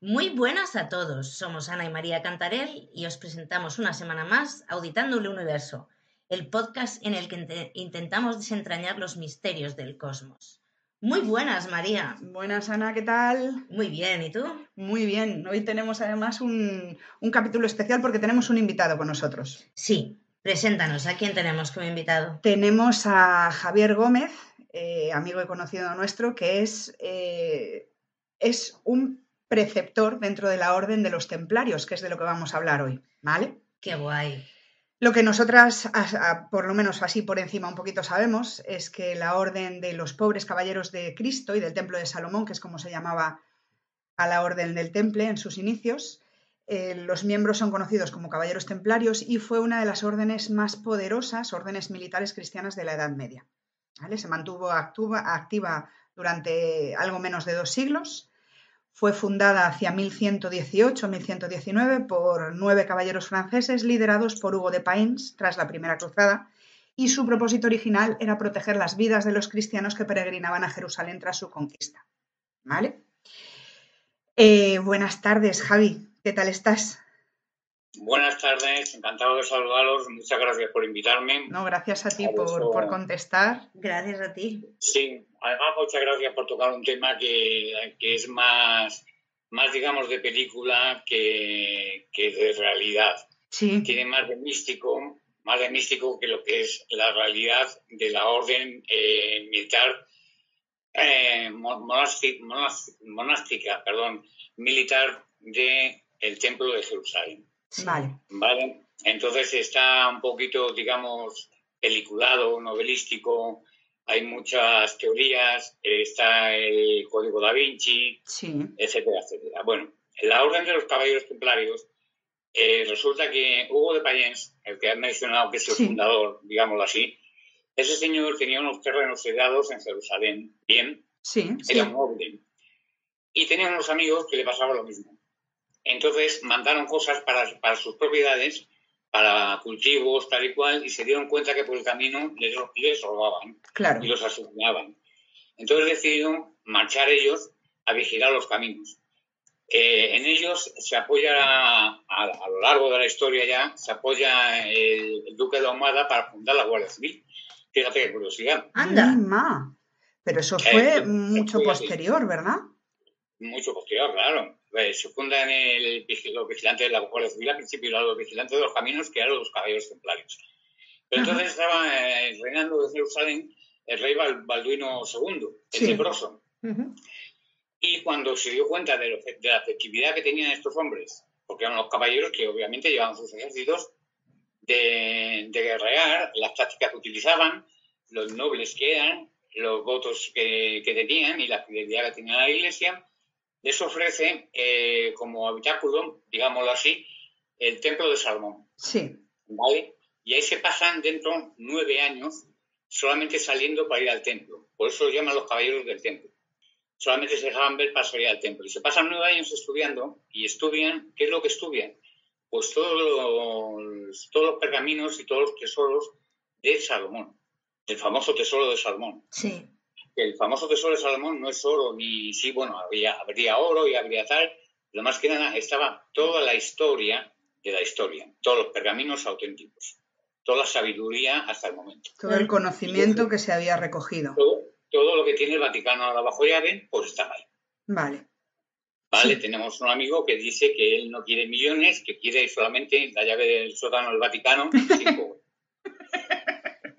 Muy buenas a todos, somos Ana y María Cantarell y os presentamos una semana más Auditando el Universo, el podcast en el que intentamos desentrañar los misterios del cosmos. Muy buenas, María. Buenas, Ana, ¿qué tal? Muy bien, ¿y tú? Muy bien, hoy tenemos además un capítulo especial porque tenemos un invitado con nosotros. Sí, preséntanos, ¿a quién tenemos como invitado? Tenemos a Javier Gómez, amigo y conocido nuestro, que es un preceptor dentro de la Orden de los Templarios, que es de lo que vamos a hablar hoy, ¿vale? ¡Qué guay! Lo que nosotras, por lo menos así por encima un poquito sabemos, es que la Orden de los Pobres Caballeros de Cristo y del Templo de Salomón, que es como se llamaba a la Orden del Temple en sus inicios, los miembros son conocidos como caballeros templarios y fue una de las órdenes más poderosas, órdenes militares cristianas de la Edad Media. ¿Vale? Se mantuvo activa durante algo menos de 2 siglos. Fue fundada hacia 1118-1119 por 9 caballeros franceses liderados por Hugo de Payens tras la Primera Cruzada, y su propósito original era proteger las vidas de los cristianos que peregrinaban a Jerusalén tras su conquista. ¿Vale? Buenas tardes, Javi. ¿Qué tal estás? Buenas tardes, encantado de saludaros. Muchas gracias por invitarme. No, gracias a ti por contestar. Gracias a ti. Sí, además muchas gracias por tocar un tema que es más, digamos, de película que de realidad. Sí. Tiene más de místico que lo que es la realidad de la orden militar militar del Templo de Jerusalén. Sí. Vale. Entonces está un poquito, digamos, peliculado, novelístico. Hay muchas teorías. Está el Código Da Vinci, sí, etcétera, etcétera. Bueno, en la Orden de los Caballeros Templarios resulta que Hugo de Payens, el que has mencionado que es el fundador, digámoslo así, ese señor tenía unos terrenos heredados en Jerusalén. Bien, era un noble. Y tenía unos amigos que le pasaba lo mismo. Entonces mandaron cosas para sus propiedades, para cultivos, tal y cual, y se dieron cuenta que por el camino les robaban, claro, y los asesinaban. Entonces decidieron marchar ellos a vigilar los caminos. En ellos se apoya, a lo largo de la historia ya, se apoya el duque de Ahumada para fundar la Guardia Civil. Fíjate qué curiosidad. ¡Anda! Pero eso fue mucho posterior, ¿verdad? Mucho posterior, claro. Se fundan los vigilantes de la Guardia Civil, al principio eran los vigilantes de los caminos, que eran los caballeros templarios. Pero entonces estaba reinando de Jerusalén el rey Balduino II, el leproso. Y cuando se dio cuenta de la efectividad que tenían estos hombres, porque eran los caballeros que obviamente llevaban sus ejércitos, de guerrear, las tácticas que utilizaban, los nobles que eran, los votos que tenían y la fidelidad que tenían a la Iglesia, les ofrece como habitáculo, digámoslo así, el Templo de Salomón. Sí. ¿Vale? Y ahí se pasan dentro 9 años solamente saliendo para ir al templo. Por eso lo llaman los caballeros del templo. Solamente se dejaban ver para salir al templo. Y se pasan 9 años estudiando y estudian. ¿Qué es lo que estudian? Pues todos los pergaminos y todos los tesoros de Salomón. El famoso tesoro de Salomón. Sí. El famoso tesoro de Salomón no es oro, ni sí, bueno, habría oro y habría tal. Lo más que nada estaba toda la historia de la historia, todos los pergaminos auténticos, toda la sabiduría hasta el momento. Todo el conocimiento que se había recogido. Todo lo que tiene el Vaticano ahora bajo llave, pues está ahí. Vale. Vale, sí. Tenemos un amigo que dice que él no quiere millones, que quiere solamente la llave del sótano del Vaticano.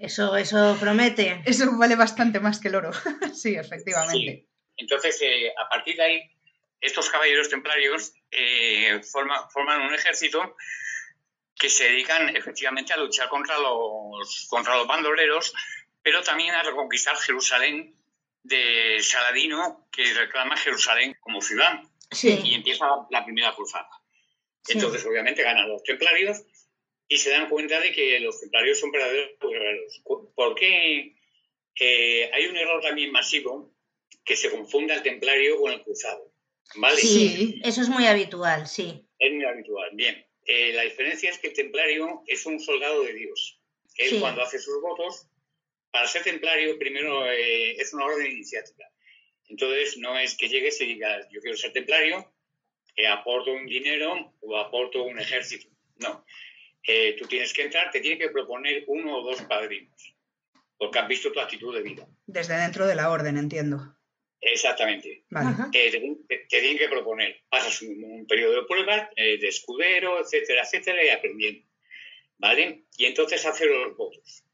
Eso promete. Eso vale bastante más que el oro. Sí, efectivamente. Sí. Entonces, a partir de ahí, estos caballeros templarios forman un ejército que se dedican efectivamente a luchar contra los bandoleros, pero también a reconquistar Jerusalén de Saladino, que reclama Jerusalén como ciudad. Sí. Y empieza la primera cruzada. Sí. Entonces, obviamente, ganan los templarios y se dan cuenta de que los templarios son verdaderos guerreros. ¿Por qué? Hay un error también masivo, que se confunda el templario con el cruzado. ¿Vale? Sí, eso es muy habitual, sí. Es muy habitual, bien. La diferencia es que el templario es un soldado de Dios. Él cuando hace sus votos, para ser templario primero es una orden iniciática. Entonces no es que llegues y digas yo quiero ser templario, aporto un dinero o aporto un ejército. No. Tú tienes que entrar, te tiene que proponer 1 o 2 padrinos, porque han visto tu actitud de vida. Desde dentro de la orden, entiendo. Exactamente. Vale. Te tienen que proponer. Pasas un periodo de pruebas, de escudero, etcétera, etcétera, y aprendiendo. ¿Vale? Y entonces hace los votos.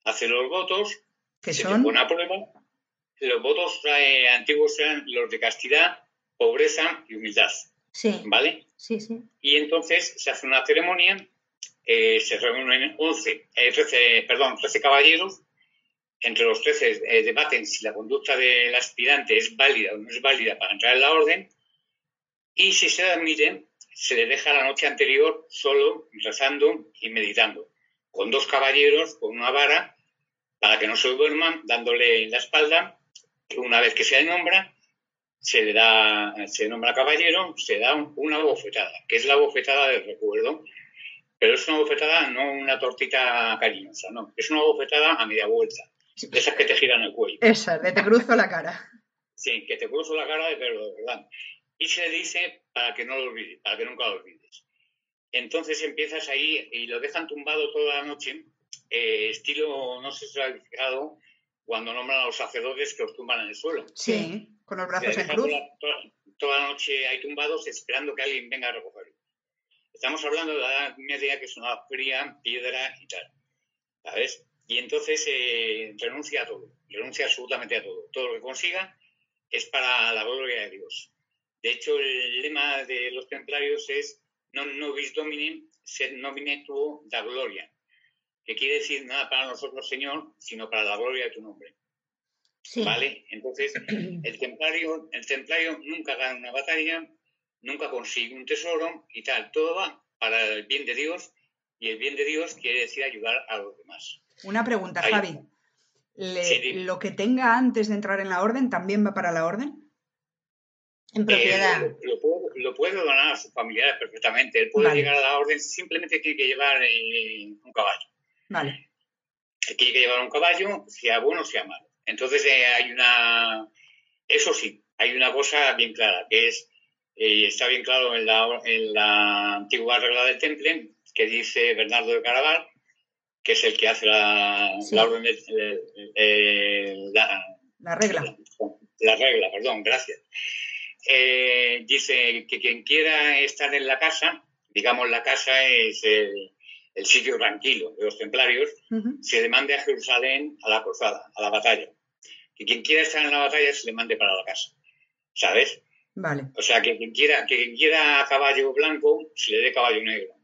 Hace los votos, ¿Qué se son? te pone a prueba. Los votos antiguos eran los de castidad, pobreza y humildad. Sí. ¿Vale? Sí, sí. Y entonces se hace una ceremonia, se reúnen 13 caballeros. Entre los 13 debaten si la conducta del aspirante es válida o no es válida para entrar en la orden, y si se admite, se le deja la noche anterior solo, rezando y meditando, con 2 caballeros, con una vara, para que no se duerman, dándole en la espalda. Una vez que se nombra, se nombra caballero, se da una bofetada, que es la bofetada del recuerdo, pero es una bofetada, no una tortita cariñosa, no, es una bofetada a media vuelta. De esas que te giran el cuello. Esa, de te cruzo la cara. Sí, que te cruzo la cara, pero de verdad. Y se le dice para que no lo olvides, para que nunca lo olvides. Entonces empiezas ahí y lo dejan tumbado toda la noche, estilo, no sé si lo habéis fijado, cuando nombran a los sacerdotes que los tumban en el suelo. Sí, con los brazos en dejan cruz. toda la noche ahí tumbados esperando que alguien venga a recogerlo. Estamos hablando de la Edad Media, que es una fría, piedra y tal, ¿sabes? Y entonces renuncia a todo, renuncia absolutamente a todo. Todo lo que consiga es para la gloria de Dios. De hecho, el lema de los templarios es non nobis domine, sed nomine tuo da gloria, que quiere decir nada para nosotros, Señor, sino para la gloria de tu nombre. Sí. ¿Vale? Entonces, el templario nunca gana una batalla, nunca consigue un tesoro y tal. Todo va para el bien de Dios, y el bien de Dios quiere decir ayudar a los demás. Una pregunta, Javi. Sí, ¿Lo que tenga antes de entrar en la orden también va para la orden? En propiedad. Lo puede donar a sus familiares perfectamente. Él puede llegar a la orden, simplemente tiene que llevar un caballo. Vale. Tiene que llevar un caballo, sea bueno o sea malo. Entonces eso sí, hay una cosa bien clara, que es, está bien claro en la antigua regla del temple, que dice Bernardo de Claraval, que es el que hace la orden la regla. La regla, perdón, gracias. Dice que quien quiera estar en la casa, digamos la casa es el sitio tranquilo de los templarios, se le mande a Jerusalén a la cruzada, a la batalla. Que quien quiera estar en la batalla se le mande para la casa, ¿sabes? Vale. O sea, que quien quiera caballo blanco, se le dé caballo negro.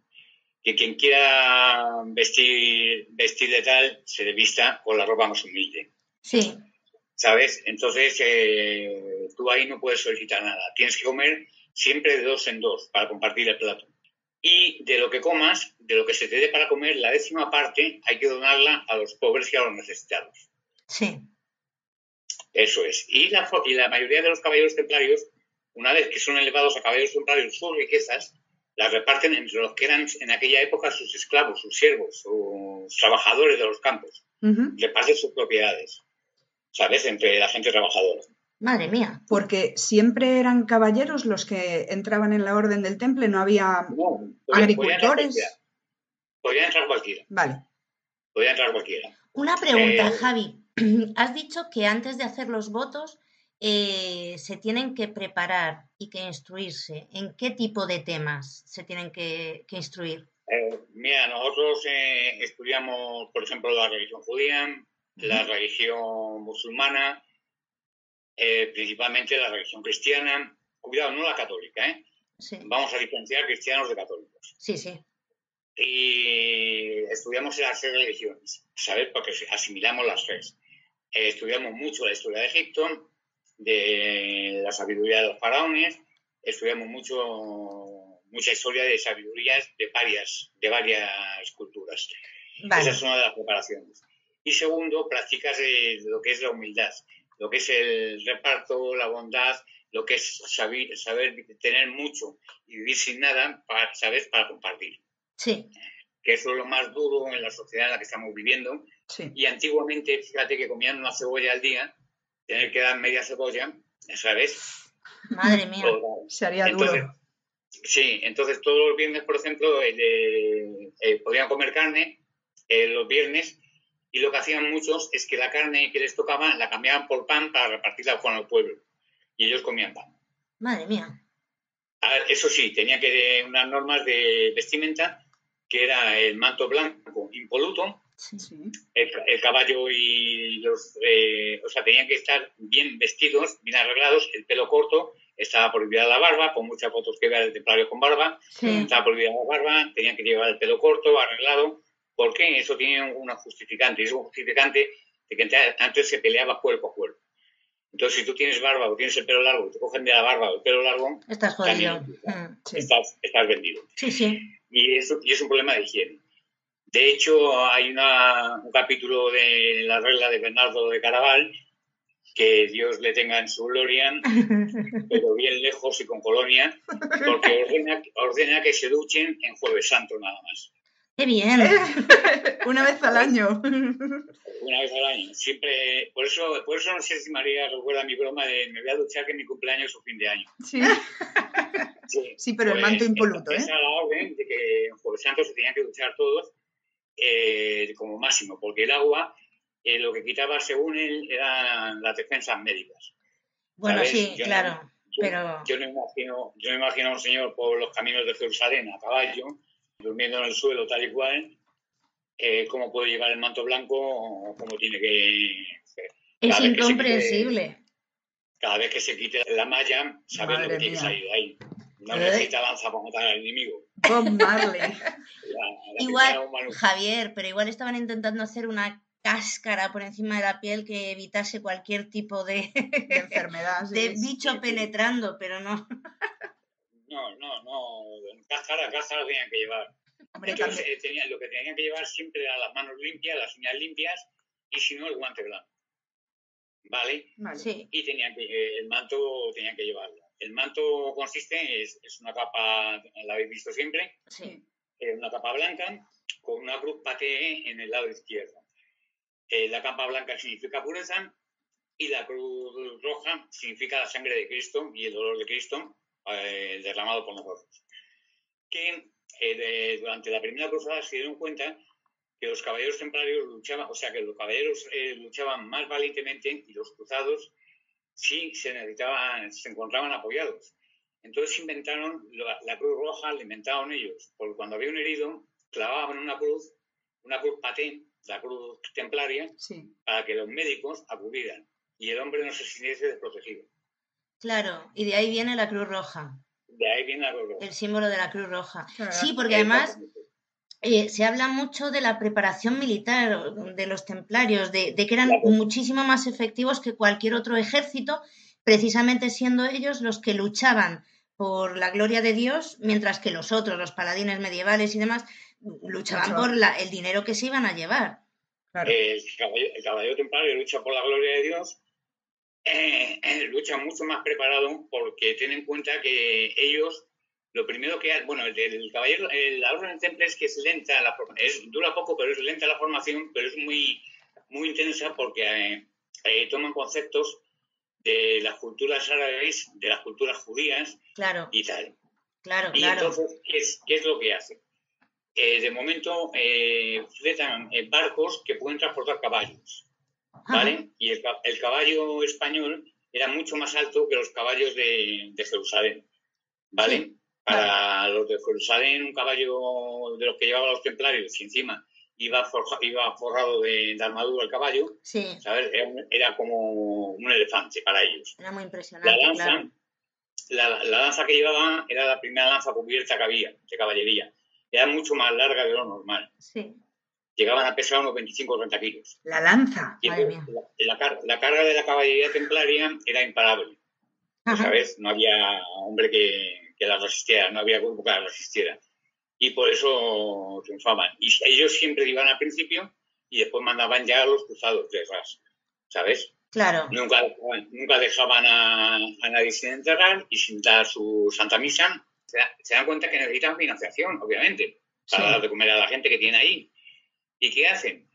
Que quien quiera vestir de tal, se le vista con la ropa más humilde. Sí. ¿Sabes? Entonces, tú ahí no puedes solicitar nada. Tienes que comer siempre de 2 en 2 para compartir el plato. Y de lo que comas, de lo que se te dé para comer, la 10ª parte hay que donarla a los pobres y a los necesitados. Sí. Eso es. Y la mayoría de los caballeros templarios, una vez que son elevados a caballeros templarios, sus riquezas las reparten entre los que eran en aquella época sus esclavos, sus siervos, sus trabajadores de los campos. Reparten sus propiedades, ¿sabes? Entre la gente trabajadora. Madre mía. Porque siempre eran caballeros los que entraban en la orden del temple, no había agricultores. Podía entrar cualquiera. Vale. Podía entrar cualquiera. Una pregunta, Javi. Has dicho que antes de hacer los votos se tienen que preparar y que instruirse. ¿En qué tipo de temas se tienen que instruir? Mira, nosotros estudiamos, por ejemplo, la religión judía, la religión musulmana, principalmente la religión cristiana. Cuidado, no la católica, ¿eh? Sí. Vamos a diferenciar cristianos de católicos. Sí, sí. Y estudiamos las 3 religiones, ¿sabes? Porque asimilamos las 3. Estudiamos mucho la historia de Egipto, de la sabiduría de los faraones, estudiamos mucha historia de sabidurías de varias culturas. Vale. Esa es una de las preparaciones. Y segundo, practicas lo que es la humildad, lo que es el reparto, la bondad, lo que es saber tener mucho y vivir sin nada, para compartir. Sí. Que eso es lo más duro en la sociedad en la que estamos viviendo. Sí. Y antiguamente, fíjate que comían una cebolla al día, tener que dar media cebolla, ¿sabes? Madre mía. Se haría duro. Sí, entonces todos los viernes, por ejemplo, podían comer carne los viernes, y lo que hacían muchos es que la carne que les tocaba la cambiaban por pan para repartirla con el pueblo, y ellos comían pan. Madre mía. A ver, eso sí, tenía que unas normas de vestimenta, que era el manto blanco impoluto, Sí. el caballo y o sea, tenían que estar bien vestidos, bien arreglados, el pelo corto, estaba prohibida la barba, por muchas fotos que vea el templario con barba, Sí. estaba prohibida la barba, tenían que llevar el pelo corto, arreglado. ¿Por qué? Eso tiene una justificante, es un justificante de que antes se peleaba cuerpo a cuerpo. Entonces, si tú tienes barba o tienes el pelo largo, te cogen de la barba o el pelo largo, Estás jodido. Sí. estás vendido. Sí, sí. Y es un problema de higiene. De hecho, hay un capítulo de la regla de Bernardo de Caraval, que Dios le tenga en su gloria, pero bien lejos y con colonia, porque ordena que se duchen en Jueves Santo nada más. ¡Qué bien! Una vez al año. Una vez al año. Siempre, por eso no sé si María recuerda mi broma de me voy a duchar que mi cumpleaños o fin de año. Sí. Sí, pero el manto impoluto, esa era la orden de que en Jueves Santo se tenían que duchar todos como máximo, porque el agua lo que quitaba, según él, eran las defensas médicas. Bueno, ¿sabes? sí, claro, pero... Yo me imagino a un señor por los caminos de Jerusalén a caballo, durmiendo en el suelo tal y cual, cómo puede llevar el manto blanco o cómo tiene que... Es incomprensible. Cada vez que se quite la malla, saber lo que tiene que salir de ahí. No necesita lanza para matar al enemigo. Bob Marley. Igual, Javier, pero igual estaban intentando hacer una cáscara por encima de la piel que evitase cualquier tipo de enfermedad. De bicho penetrando, pero no. No. Cáscara tenían que llevar. Hombre, entonces, lo que tenían que llevar siempre eran las manos limpias, las uñas limpias, y si no, el guante blanco. ¿Vale? Sí. Y el manto tenían que llevarlo. El manto consiste, es una capa, la habéis visto siempre, sí. Una capa blanca con una cruz paté en el lado izquierdo. La capa blanca significa pureza y la cruz roja significa la sangre de Cristo y el dolor de Cristo derramado por nosotros. Que durante la primera cruzada se dieron cuenta que los caballeros templarios luchaban, o sea, que los caballeros luchaban más valientemente y los cruzados sí se encontraban apoyados. Entonces inventaron la cruz roja, la inventaron ellos, porque cuando había un herido, clavaban una cruz paté, la cruz templaria, para que los médicos acudieran y el hombre no se sintiese desprotegido. Claro, y de ahí viene la Cruz Roja. De ahí viene la Cruz Roja. El símbolo de la Cruz Roja. Sí, porque además se habla mucho de la preparación militar de los templarios, de que eran muchísimo más efectivos que cualquier otro ejército, precisamente siendo ellos los que luchaban por la gloria de Dios, mientras que los otros, los paladines medievales y demás, luchaban por el dinero que se iban a llevar. Claro. El caballero templario lucha por la gloria de Dios, lucha mucho más preparado, porque ten en cuenta que ellos, lo primero que bueno, el caballero, la orden del temple es que es lenta, dura poco, pero es lenta la formación, pero es muy, muy intensa, porque toman conceptos de las culturas árabes, de las culturas judías, claro, y tal. Claro, y entonces, ¿qué es lo que hacen? De momento fletan barcos que pueden transportar caballos, ¿vale? Ajá. Y el caballo español era mucho más alto que los caballos de Jerusalén, ¿vale? Sí. Para los de Jerusalén, un caballo de los que llevaban los templarios y encima iba forrado de armadura el caballo, sí. ¿sabes? Era como un elefante para ellos. Era muy impresionante, claro. La lanza que llevaban era la primera lanza cubierta que había, de caballería. Era mucho más larga de lo normal. Sí. Llegaban a pesar unos 25 o 30 kilos. La lanza. Madre mía. La carga de la caballería templaria era imparable. ¿Sabes? No había hombre que la resistiera, no había grupo que la resistiera. Y por eso triunfaban. Y ellos siempre iban al principio y después mandaban ya a los cruzados detrás. ¿Sabes? Claro. Nunca dejaban a nadie sin enterrar y sin dar su Santa Misa. Se dan cuenta que necesitan financiación, obviamente, para dar de comer a la gente que tiene ahí. ¿Y qué hacen?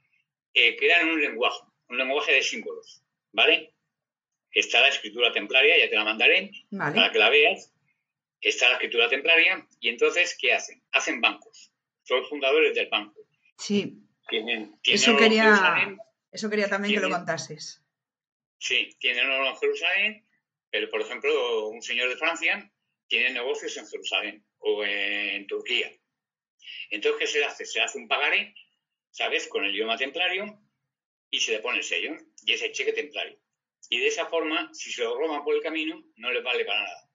Crean un lenguaje de símbolos, ¿vale? Está la escritura templaria, ya te la mandaré, para que la veas. está la escritura templaria, y entonces, ¿qué hacen? Hacen bancos. Son los fundadores del banco. Sí. Tienen Eso oro en Jerusalén. quería también que lo contases. Sí, tienen oro en Jerusalén, pero, por ejemplo, un señor de Francia tiene negocios en Jerusalén o en Turquía. Entonces, ¿qué se hace? Se hace un pagaré, ¿sabes?, con el idioma templario, y se le pone el sello, y es el cheque templario. Y de esa forma, si se lo roban por el camino, no les vale para nada.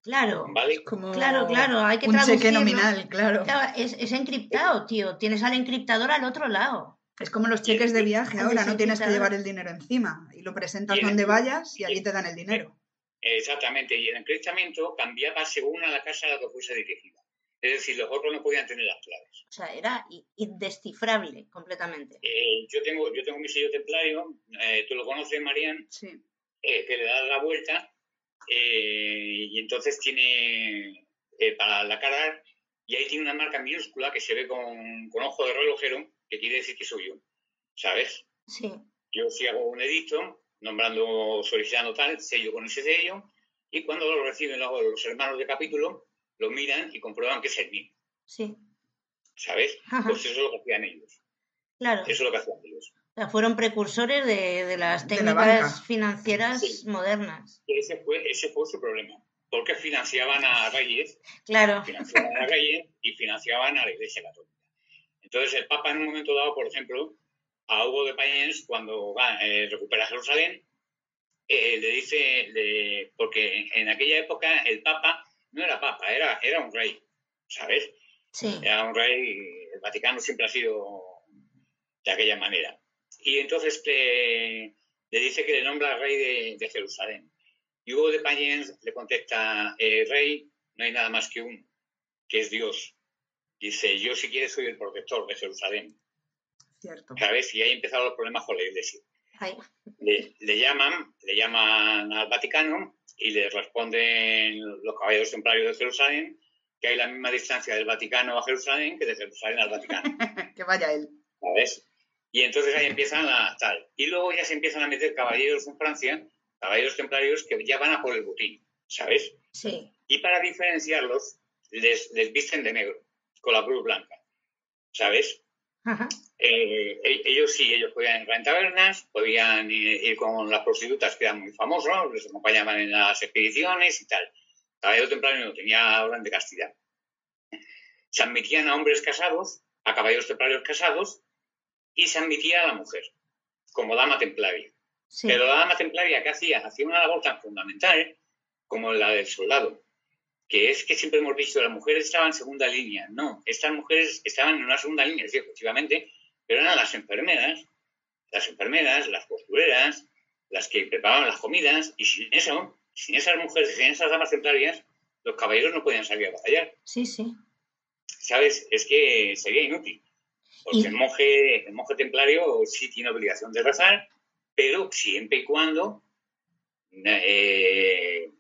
Claro, ¿Vale? Es como claro, hay que un cheque traducirlo. nominal, claro. Claro, es encriptado, tío. Tienes al encriptador al otro lado. Es como los cheques de viaje al ahora, no tienes que desencriptador. llevar el dinero encima y lo presentas Y el- donde vayas y allí te dan el dinero. Exactamente, y el encriptamiento cambiaba según a la casa a la que fuese dirigida. Es decir, los otros no podían tener las claves. O sea, era indescifrable completamente. Yo tengo mi sello templario, tú lo conoces, Marian, Sí. que le das la vuelta y entonces tiene para la cara, y ahí tiene una marca minúscula que se ve con ojo de relojero, que quiere decir que soy yo, ¿sabes? Sí. Yo sí hago un edicto, nombrando, solicitando tal, sello con ese sello, y cuando lo reciben los hermanos de capítulo, lo miran y comprueban que es el mío. Sí. ¿Sabes? Ajá. Pues eso es lo que hacían ellos. Claro. Eso es lo que hacían ellos. O sea, fueron precursores de las De la técnicas banca. financieras Sí. modernas. Ese fue su problema. Porque financiaban a reyes, Claro. financiaban a reyes y financiaban a la Iglesia Católica. Entonces el Papa en un momento dado, por ejemplo, a Hugo de Payens, cuando recupera Jerusalén, le dice, porque en aquella época el Papa no era Papa, era un rey, ¿sabes? Sí. Era un rey, el Vaticano siempre ha sido de aquella manera. Y entonces le dice que le nombra rey de Jerusalén. Y Hugo de Payens le contesta, rey, no hay nada más que uno, que es Dios. Dice, yo si quieres soy el protector de Jerusalén. Cierto. ¿Sabes? Y ahí empezaron los problemas con la Iglesia. Ay. Le llaman al Vaticano y le responden los caballeros templarios de Jerusalén que hay la misma distancia del Vaticano a Jerusalén que de Jerusalén al Vaticano. Que vaya él. ¿Sabes? Y entonces ahí empiezan a tal. Y luego ya se empiezan a meter caballeros en Francia, caballeros templarios que ya van a por el botín, ¿sabes? Sí. Y para diferenciarlos, les visten de negro, con la cruz blanca, ¿sabes? Ajá. Ellos podían entrar en tabernas, podían ir con las prostitutas que eran muy famosos, les acompañaban en las expediciones y tal. Caballero templario no tenía orden de castidad. Se admitían a hombres casados, a caballeros templarios casados, y se admitía a la mujer como dama templaria. Sí. Pero la dama templaria, ¿qué hacía? Hacía una labor tan fundamental como la del soldado, que es que siempre hemos dicho que las mujeres estaban en segunda línea. No, estas mujeres estaban en una segunda línea, sí, efectivamente, pero eran las enfermeras, las costureras, las que preparaban las comidas, y sin esas mujeres, sin esas damas templarias, los caballeros no podían salir a batallar. Sí, sí. ¿Sabes? Es que sería inútil. Porque el monje templario sí tiene obligación de rezar, pero siempre y cuando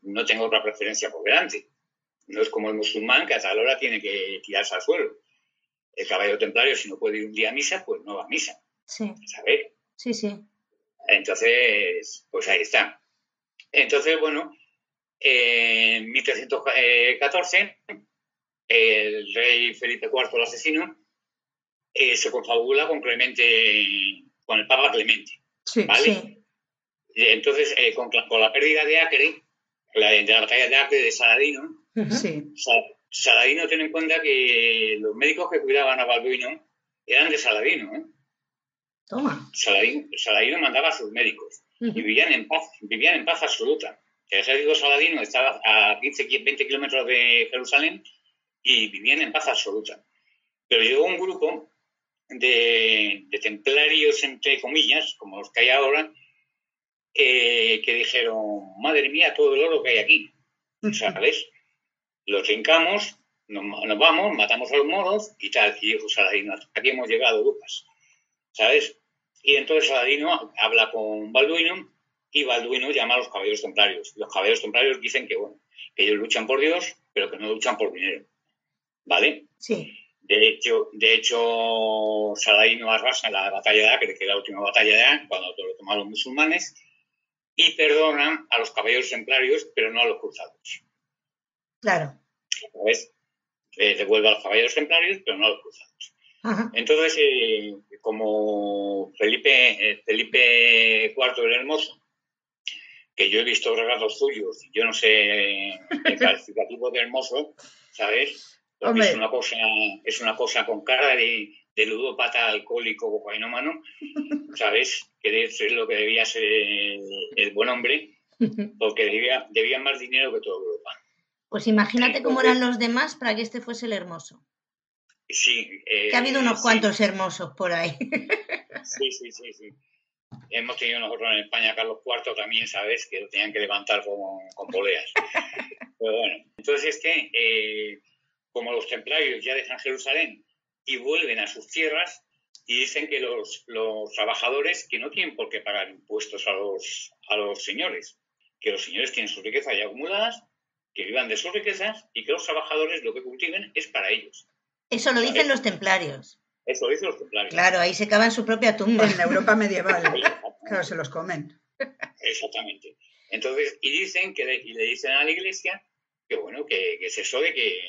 no tenga otra preferencia por delante. No es como el musulmán que a tal hora tiene que tirarse al suelo. El caballero templario, si no puede ir un día a misa, pues no va a misa. Sí. ¿Sabes? Sí, sí. Entonces, pues ahí está. Entonces, bueno, en 1314, el rey Felipe IV, el asesino, se confabula con el Papa Clemente. Sí. ¿Vale? Sí. Entonces, con la pérdida de Acre, de la batalla de Acre de Saladino, Sí. Saladino, ten en cuenta que los médicos que cuidaban a Balduino eran de Saladino, ¿eh? Toma. Saladino mandaba a sus médicos y vivían en paz absoluta. El ejército saladino estaba a 15-20 kilómetros de Jerusalén y vivían en paz absoluta. Pero llegó un grupo de templarios, entre comillas, como los que hay ahora, que dijeron, madre mía, todo el oro que hay aquí, ¿sabes? Lo trincamos, nos vamos, matamos a los moros y tal. Y dijo Saladino, aquí hemos llegado, Lucas, ¿sabes? Y entonces Saladino habla con Balduino y Balduino llama a los caballeros templarios. Los caballeros templarios dicen que, bueno, que ellos luchan por Dios, pero que no luchan por dinero, ¿vale? Sí. De hecho, Saladino arrasa la batalla de Acre, que es la última batalla de Acre, cuando lo tomaron los musulmanes, y perdonan a los caballeros templarios, pero no a los cruzados. Claro. ¿Sabes? Devuelve a los caballeros templarios, pero no a los cruzados. Ajá. Entonces, como Felipe IV el Hermoso, que yo he visto regalos suyos, yo no sé el calificativo de hermoso, ¿sabes? Porque Hombre, es una cosa con cara de ludópata, alcohólico, cocainómano, ¿sabes? Que es lo que debía ser el buen hombre, porque debía más dinero que toda Europa. Pues imagínate cómo Entonces, eran los demás para que este fuese el hermoso. sí, Que ha habido unos sí, cuantos hermosos por ahí. sí. Hemos tenido nosotros en España a Carlos IV también, ¿sabes? Que lo tenían que levantar con poleas. Pero bueno, entonces como los templarios ya dejan Jerusalén y vuelven a sus tierras y dicen que los trabajadores que no tienen por qué pagar impuestos a los señores, que los señores tienen sus riquezas ya acumuladas, que vivan de sus riquezas y que los trabajadores lo que cultiven es para ellos. Eso lo dicen ¿Sabes? los templarios. Eso lo dicen los templarios. Claro, ahí se cavan su propia tumba. en la Europa medieval, claro, se los comen. Exactamente. Entonces, y le dicen a la iglesia que bueno, que es eso de que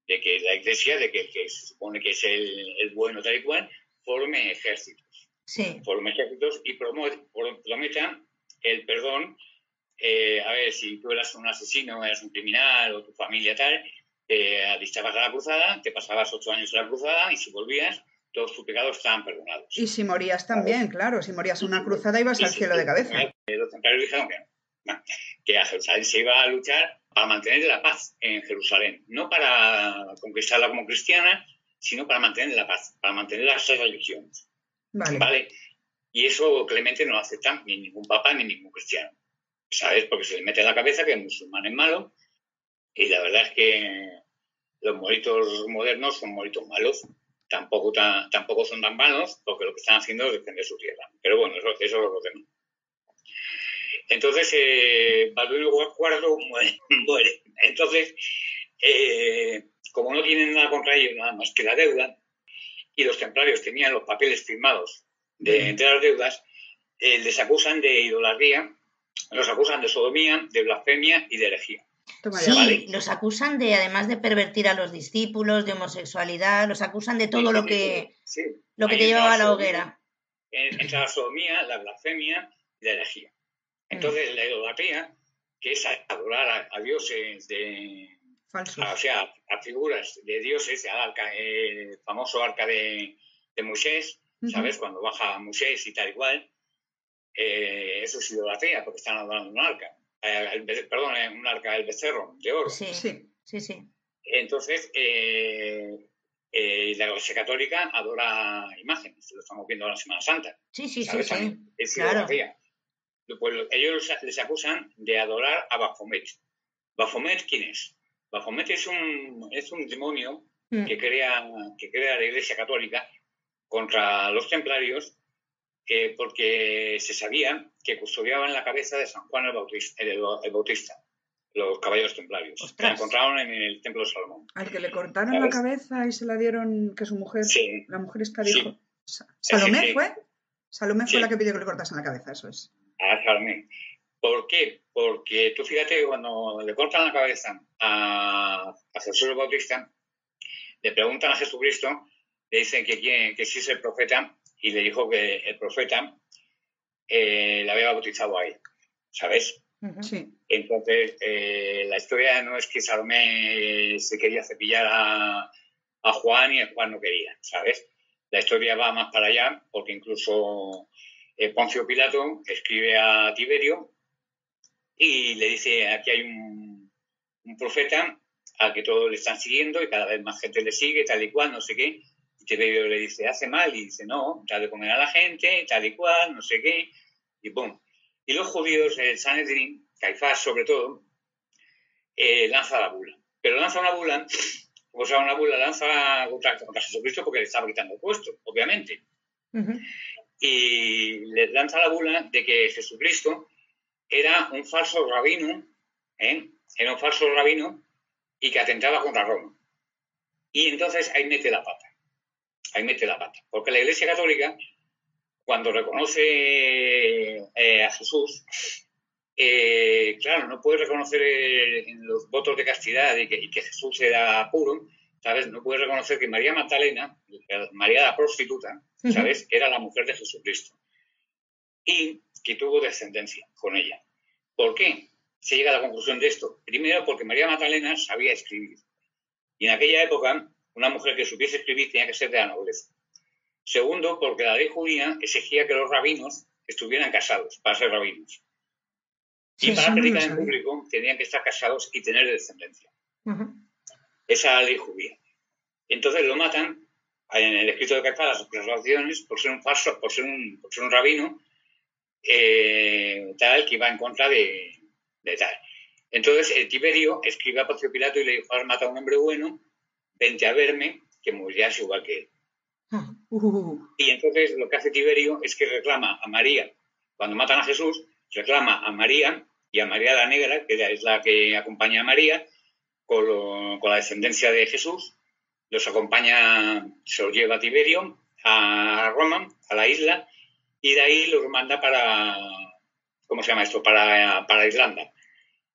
la iglesia, de que el que se supone que es el bueno tal y cual, forme ejércitos. Sí. Forme ejércitos y prometan el perdón. A ver, si tú eras un asesino, eras un criminal o tu familia tal, alistabas a la cruzada, te pasabas 8 años en la cruzada y si volvías, todos tus pecados estaban perdonados. Y si morías ¿Sabes? también, claro, si morías en una cruzada ibas al cielo de cabeza. Los templarios dijeron que a Jerusalén se iba a luchar para mantener la paz en Jerusalén, no para conquistarla como cristiana, sino para mantener la paz, para mantener las 6 religiones. Vale. ¿Vale? Y eso Clemente no lo acepta ni ningún papa ni ningún cristiano, ¿sabes? Porque se le mete en la cabeza que el musulmán es malo y la verdad es que los moritos modernos son moritos malos. Tampoco son tan malos porque lo que están haciendo es defender su tierra. Pero bueno, eso es lo que no. Entonces, Balduino IV muere. Entonces, como no tienen nada contra ellos, nada más que la deuda, y los templarios tenían los papeles firmados de las deudas, les acusan de idolatría, los acusan de sodomía, de blasfemia y de herejía. Sí, ¿Vale? los acusan de, además de pervertir a los discípulos, de homosexualidad, los acusan de todo lo que te llevaba a la hoguera. Entra la sodomía, la blasfemia y la herejía. Entonces, la idolatría, que es adorar a dioses falsos, o sea, a figuras de dioses, el famoso arca de Moisés, ¿sabes? Cuando baja Moisés y tal y cual, eso es idolatría, porque están adorando un arca. Un arca del becerro, de oro. Sí. Entonces, la Iglesia Católica adora imágenes, lo estamos viendo en la Semana Santa. ¿Sabes? Sí. Es idolatría. Claro. Pues ellos les acusan de adorar a Baphomet. ¿Baphomet quién es? Baphomet es un demonio que crea la Iglesia Católica contra los templarios porque se sabía que custodiaban la cabeza de San Juan el Bautista, los caballeros templarios. ¡Ostras! Que la encontraron en el Templo de Salomón. Al que le cortaron la cabeza y se la dieron, que su mujer, la mujer esta dijo... ¿Salomé fue? Salomé fue la que pidió que le cortasen la cabeza, eso es. A Salomé. ¿Por qué? Porque tú fíjate que cuando le cortan la cabeza a Jesús el Bautista, le preguntan a Jesucristo, le dicen que sí es el profeta, y le dijo que el profeta le había bautizado a él, ¿sabes? Sí. Entonces, la historia no es que Salomé se quería cepillar a Juan y el Juan no quería, ¿sabes? La historia va más para allá, porque incluso Poncio Pilato escribe a Tiberio y le dice, aquí hay un profeta al que todos le están siguiendo y cada vez más gente le sigue, tal y cual, no sé qué. Y Tiberio le dice, hace mal, y dice, no, da de comer a la gente, tal y cual, no sé qué, y pum. Y los judíos, el Sanedrín, Caifás sobre todo, lanza la bula. Pero lanza una bula, lanza contra Jesucristo porque le estaba quitando el puesto, obviamente. Y le lanza la bula de que Jesucristo era un falso rabino, era un falso rabino y que atentaba contra Roma. Y entonces ahí mete la pata. Porque la Iglesia Católica, cuando reconoce a Jesús, claro, no puedes reconocer en los votos de castidad y que Jesús era puro, ¿sabes? No puedes reconocer que María Magdalena, María la prostituta, ¿sabes? Era la mujer de Jesucristo y que tuvo descendencia con ella. ¿Por qué se llega a la conclusión de esto? Primero, porque María Magdalena sabía escribir. Y en aquella época, una mujer que supiese escribir tenía que ser de la nobleza. Segundo, porque la ley judía exigía que los rabinos estuvieran casados para ser rabinos. Sí, Y para eso no lo predicar en sabía. público tenían que estar casados y tener descendencia. Esa es la ley judía. Entonces lo matan en el escrito de Caifás, las acusaciones, por ser un falso, por ser un rabino tal que iba en contra de tal. Entonces el Tiberio escribe a Poncio Pilato y le dijo: has matado a un hombre bueno, vente a verme, que morirás igual que él. Y entonces lo que hace Tiberio es que reclama a María, cuando matan a Jesús, reclama a María y a María la Negra, que es la que acompaña a María, con la descendencia de Jesús, los acompaña, se los lleva a Tiberio, a Roma, a la isla, y de ahí los manda para, ¿cómo se llama esto?, para Irlanda.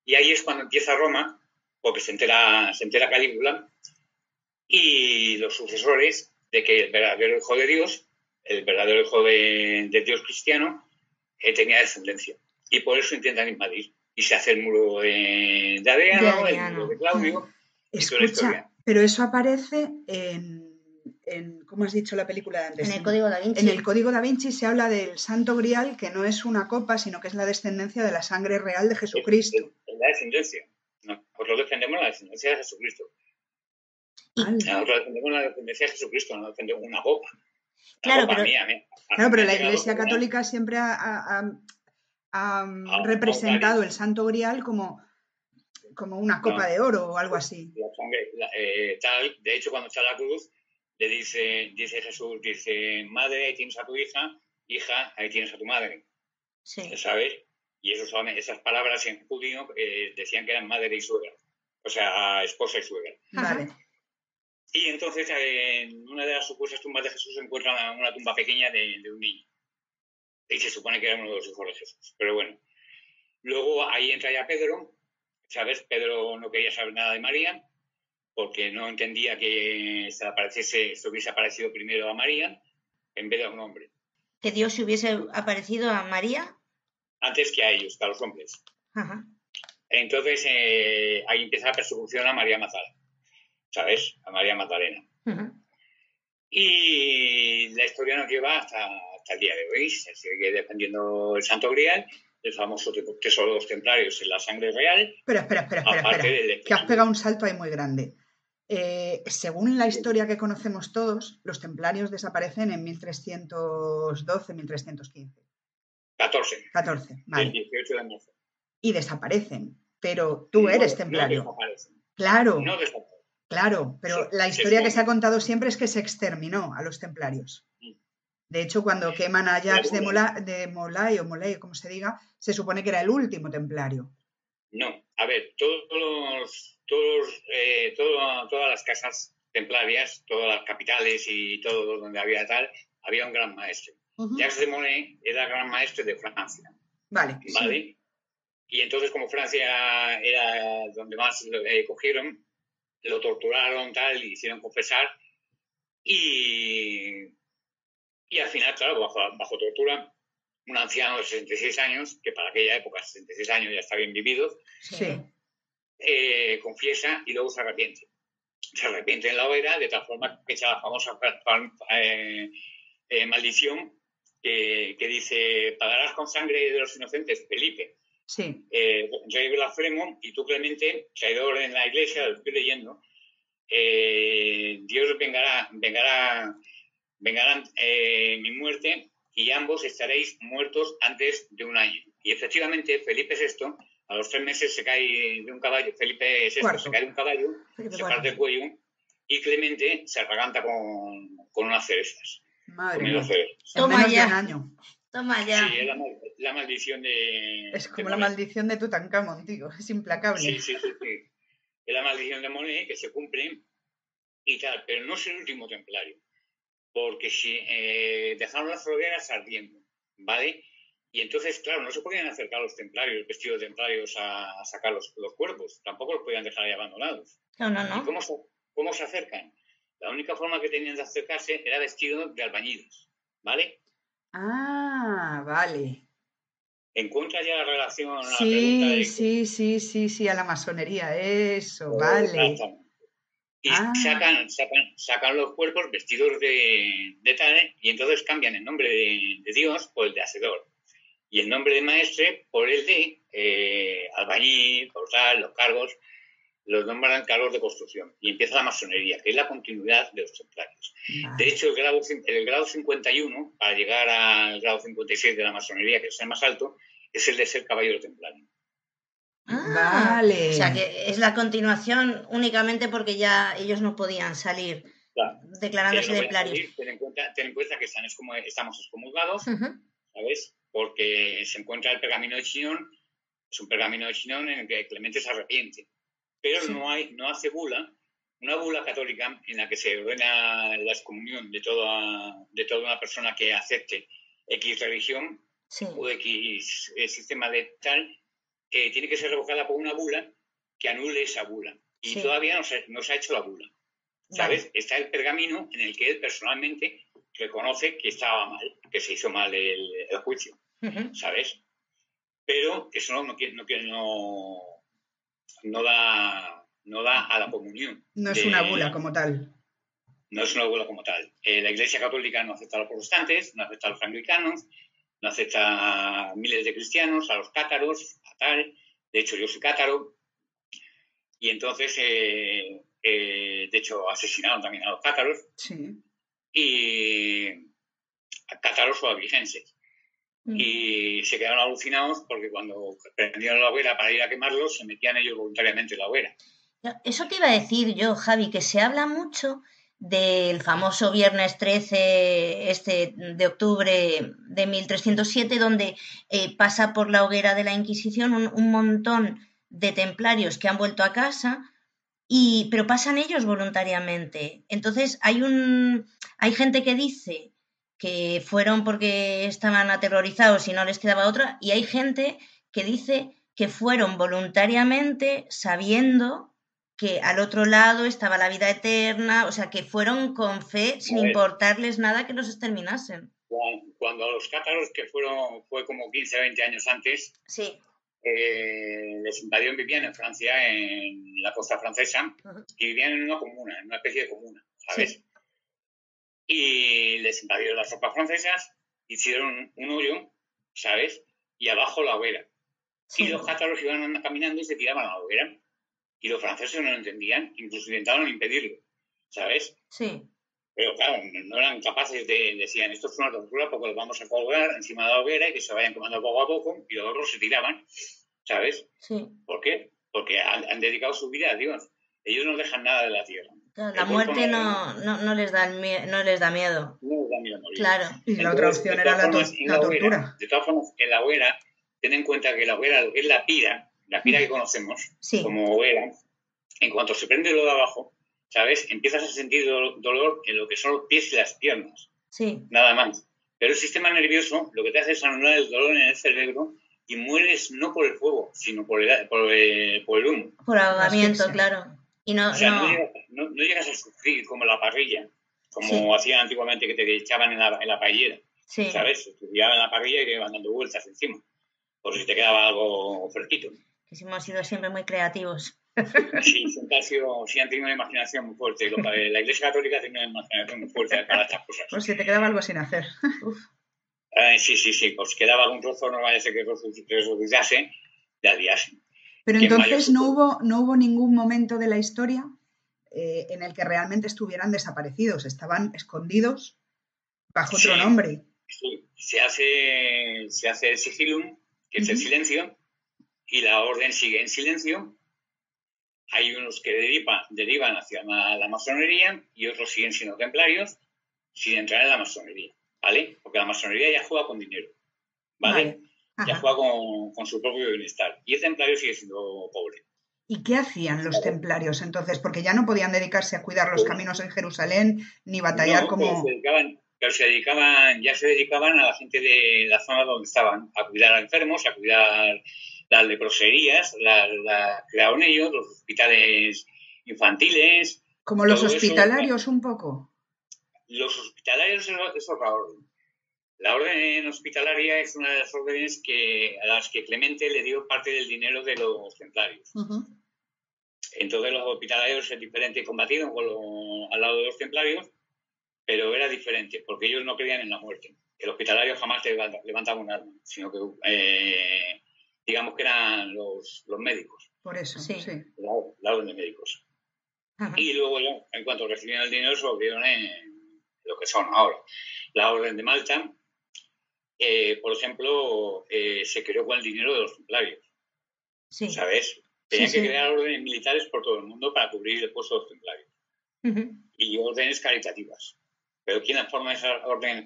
Y ahí es cuando empieza Roma, porque se entera Calígula, y los sucesores de que el verdadero hijo de Dios, el verdadero hijo de Dios cristiano, tenía descendencia. Y por eso intentan invadir. Y se hace el muro de Adriano, el muro de Claudio, y toda la historia. Pero eso aparece ¿cómo has dicho la película de antes? En el Código Da Vinci. En el Código Da Vinci se habla del Santo Grial, que no es una copa, sino que es la descendencia de la sangre real de Jesucristo. Es la descendencia. Nosotros defendemos la descendencia de Jesucristo. Nosotros defendemos la descendencia de Jesucristo, no defendemos una copa. Claro, pero la Iglesia Católica siempre ha representado el Santo Grial como una copa de oro o algo así. La sangre, de hecho, cuando está la cruz, le dice Jesús, dice: madre, ahí tienes a tu hija, hija, ahí tienes a tu madre. Sí. ¿Sabes? Y esas palabras en judío decían que eran madre y suegra. O sea, esposa y suegra. Vale. Y entonces en una de las supuestas tumbas de Jesús se encuentra una tumba pequeña de un niño. Y se supone que era uno de los hijos de Jesús. Pero bueno. Luego ahí entra ya Pedro, ¿sabes? Pedro no quería saber nada de María, porque no entendía que se hubiese aparecido primero a María en vez de a un hombre. ¿Que Dios se hubiese aparecido a María? Antes que a ellos, que a los hombres. Ajá. Entonces ahí empieza la persecución a María Magdalena, ¿sabes? A María Magdalena. Y la historia nos lleva hasta el día de hoy. Se sigue defendiendo el Santo Grial, el famoso tesoro de los templarios en la sangre real. Espera. Que has pegado un salto ahí muy grande. Según la historia que conocemos todos, los templarios desaparecen en 1312, 1315. 14, vale. El 18 de marzo. Y desaparecen, pero tú eres templario. No desaparecen. Claro. No desaparecen. Claro, pero la historia que se ha contado siempre es que se exterminó a los templarios. De hecho, cuando queman a Jacques de Molay, como se diga, se supone que era el último templario. No, a ver, todas las casas templarias, todas las capitales y todo donde había tal, había un gran maestro. Jacques de Molay era el gran maestro de Francia. Vale. Sí. Y entonces, como Francia era donde más cogieron, lo torturaron, tal, y hicieron confesar. Y al final, claro, bajo tortura, un anciano de 66 años, que para aquella época 66 años ya está bien vivido, confiesa y luego se arrepiente. Se arrepiente en la hoguera, de tal forma que echa la famosa maldición que dice: pagarás con sangre de los inocentes, Felipe. Sí. Rey blasfemo, y tú, Clemente, traidor en la iglesia, lo estoy leyendo. Dios vengarán mi muerte, y ambos estaréis muertos antes de un año. Y efectivamente, Felipe VI, a los 3 meses se cae de un caballo. Felipe VI se cae de un caballo, se parte el cuello, y Clemente se atraganta con unas cerezas. Madre mía. Toma ya. Sí, es la maldición de... Es como la maldición de Tutankamón, tío. Es implacable. Sí. Es la maldición de Monet que se cumple y tal, pero no es el último templario. Porque si dejaron las hogueras ardiendo, ¿vale? Y entonces, claro, no se podían acercar los templarios, vestidos de templarios, a sacar los cuerpos. Tampoco los podían dejar ahí abandonados. No, no, ¿Y no. cómo se acercan? La única forma que tenían de acercarse era vestido de albañiles, ¿vale? Ah, vale. Encuentra ya la relación a la pregunta Sí, de... sí, sí, sí, sí, a la masonería, eso, vale. Exactamente. Y Ah, sacan los cuerpos vestidos de tal, y entonces cambian el nombre de Dios por el de Hacedor. Y el nombre de maestre por el de albañil, portal, los cargos, los nombran cargos de construcción. Y empieza la masonería, que es la continuidad de los templarios. De vale. hecho, el grado 51, para llegar al grado 56 de la masonería, que es el más alto, es el de ser caballero templario. Ah, o sea Vale. que es la continuación únicamente porque ya ellos no podían salir Claro, ellos declarándose no pueden templarios. salir, ten en cuenta que estamos excomulgados, Ujú. ¿sabes? Porque se encuentra el pergamino de Chinon, es un pergamino de Chinon en el que Clemente se arrepiente. Pero Sí, no hace una bula católica en la que se ordena la excomunión de toda una persona que acepte X religión sí, o X sistema de tal, tiene que ser revocada por una bula que anule esa bula. Y sí, todavía no se ha hecho la bula, vale. ¿sabes? Está el pergamino en el que él personalmente reconoce que estaba mal, que se hizo mal el juicio, Ujú. ¿sabes? Pero eso no da a la comunión. No es una bula como tal. No es una bula como tal. La Iglesia Católica no acepta a los protestantes, no acepta a los anglicanos, no acepta a miles de cristianos, a los cátaros, a tal. De hecho, yo soy cátaro. Y entonces, de hecho, asesinaron también a los cátaros Sí. y a cátaros o albigenses. Mm. Y se quedaron alucinados porque cuando prendieron la hoguera para ir a quemarlos, se metían ellos voluntariamente en la hoguera. Eso te iba a decir yo, Javi, que se habla mucho del famoso Viernes 13 de octubre de 1307, donde pasa por la hoguera de la Inquisición un montón de templarios que han vuelto a casa, pero pasan ellos voluntariamente. Entonces hay gente que dice que fueron porque estaban aterrorizados y no les quedaba otra, y hay gente que dice que fueron voluntariamente sabiendo que al otro lado estaba la vida eterna, o sea, que fueron con fe sin A ver, importarles nada que los exterminasen. cuando a los cátaros, que fue como 15 20 años antes, Sí. les invadieron, vivían en Francia, en la costa francesa, Ujú. y vivían en una comuna, en una especie de comuna, Sí, ¿sabes? Y les invadieron las tropas francesas, hicieron un hoyo, ¿sabes? Y abajo la hoguera. Y sí, los cátaros iban caminando y se tiraban a la hoguera. Y los franceses no lo entendían, incluso intentaron impedirlo, ¿sabes? sí, Pero claro, no eran capaces decían, esto es una tortura porque los vamos a colgar encima de la hoguera y que se vayan quemando poco a poco, y los otros se tiraban, ¿sabes? sí. ¿Por qué? Porque han dedicado su vida a Dios. Ellos no dejan nada de la tierra. Claro, la El cuerpo muerte no les da no les da miedo. no les da miedo morir. Claro, Y la otra Entonces, opción era la tortura. de todas formas, en la hoguera, ten en cuenta que la hoguera, lo que es la pira que conocemos sí, como hoguera, en cuanto se prende lo de abajo, ¿sabes? Empiezas a sentir dolor en lo que son los pies y las piernas, sí, nada más. Pero el sistema nervioso lo que te hace es anular el dolor en el cerebro y mueres no por el fuego, sino por el humo. por La ahogamiento, asfixia. claro. Y O no, sea, no, no llegas a sufrir como la parrilla, como sí, hacían antiguamente, que te echaban en la paellera, sí, ¿sabes? Te tiraban en la parrilla y te iban dando vueltas encima, por si te quedaba algo fresquito. que sí hemos sido siempre muy creativos. Sí, sí han tenido una imaginación muy fuerte. La Iglesia Católica tiene una imaginación muy fuerte para estas cosas. Por si te quedaba algo sin hacer. Uf, Sí. Pues quedaba algún trozo, no vaya a ser que resucitase, de alias. Pero ¿Quién mayor entonces supo? no hubo ningún momento de la historia en el que realmente estuvieran desaparecidos. Estaban escondidos bajo otro Sí, nombre. sí. Se hace el sigilum, que es el Ujú. silencio, y la orden sigue en silencio. Hay unos que derivan hacia la masonería y otros siguen siendo templarios sin entrar en la masonería, ¿vale? Porque la masonería ya juega con dinero, ¿vale? vale. Ya Ajá. juega con su propio bienestar. Y el templario sigue siendo pobre, ¿Y qué hacían los ¿vale? templarios entonces? Porque ya no podían dedicarse a cuidar los Pues, caminos en Jerusalén ni batallar no, pues se como... dedicaban, pero ya se dedicaban a la gente de la zona donde estaban, a cuidar a enfermos, a cuidar las leproserías, la crearon ellos, los hospitales infantiles. Como los todo hospitalarios eso, un poco. Los hospitalarios es otra orden. La orden hospitalaria es una de las órdenes a las que Clemente le dio parte del dinero de los templarios. Uh-huh. Entonces los hospitalarios es diferente, combatieron al lado de los templarios, pero era diferente, porque ellos no creían en la muerte. El hospitalario jamás levantaba un arma, sino que digamos que eran los médicos. Por eso, sí. La orden de médicos. Ajá. Y luego, en cuanto recibieron el dinero, se volvieron en lo que son ahora. La orden de Malta, por ejemplo, se creó con el dinero de los templarios. Sí. ¿Sabes? Tenían que crear órdenes militares por todo el mundo para cubrir el puesto de los templarios. Uh-huh. Y órdenes caritativas. Pero ¿quién forma esas órdenes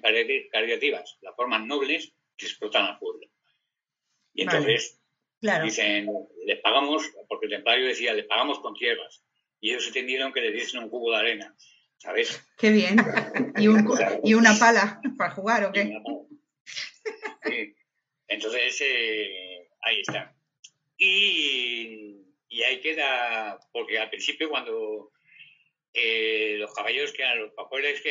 caritativas? Las forman nobles que explotan al pueblo. Y entonces dicen, les pagamos, porque el templario decía, les pagamos con tierras. Y ellos entendieron que les diesen un cubo de arena. ¿Sabes? ¡Qué bien! ¿Y una pala para jugar o qué? Sí. Entonces, ahí está. Y ahí queda, porque al principio cuando los caballeros que eran los pauperes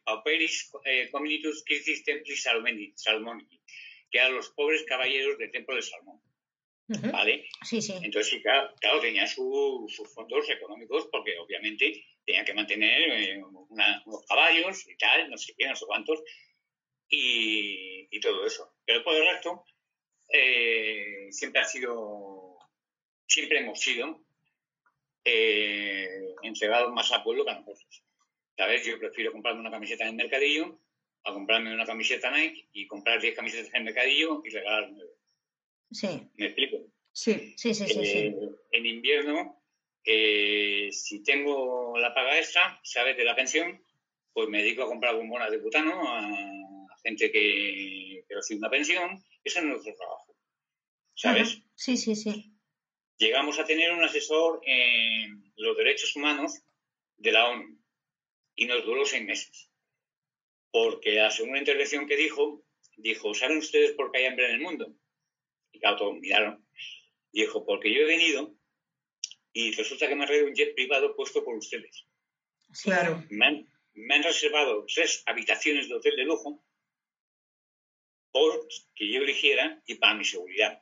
pauperis communitus Christis Templis Salmonici, que eran los pobres caballeros del templo de Salmón. Uh-huh. ¿Vale? Sí, sí. Entonces, sí, claro tenían sus fondos económicos porque obviamente tenían que mantener unos caballos y tal, no sé qué, no sé cuántos, y todo eso. Pero por el resto, siempre hemos sido entregados más al pueblo que a nosotros. ¿Sabes? Yo prefiero comprarme una camiseta en el mercadillo a comprarme una camiseta Nike y comprar 10 camisetas en el mercadillo y regalar 9. Sí. ¿Me explico? Sí. En invierno, si tengo la paga extra, ¿sabes? De la pensión, pues me dedico a comprar bombonas de butano a gente que recibe una pensión. Eso es nuestro trabajo. ¿Sabes? Uh-huh. Sí. Llegamos a tener un asesor en los derechos humanos de la ONU y nos duró 6 meses. Porque la segunda intervención que dijo, ¿saben ustedes por qué hay hambre en el mundo? Y claro, todos miraron. Y dijo, porque yo he venido y resulta que me ha traído un jet privado puesto por ustedes. Sí. Claro. Me han reservado 3 habitaciones de hotel de lujo por que yo eligiera y para mi seguridad.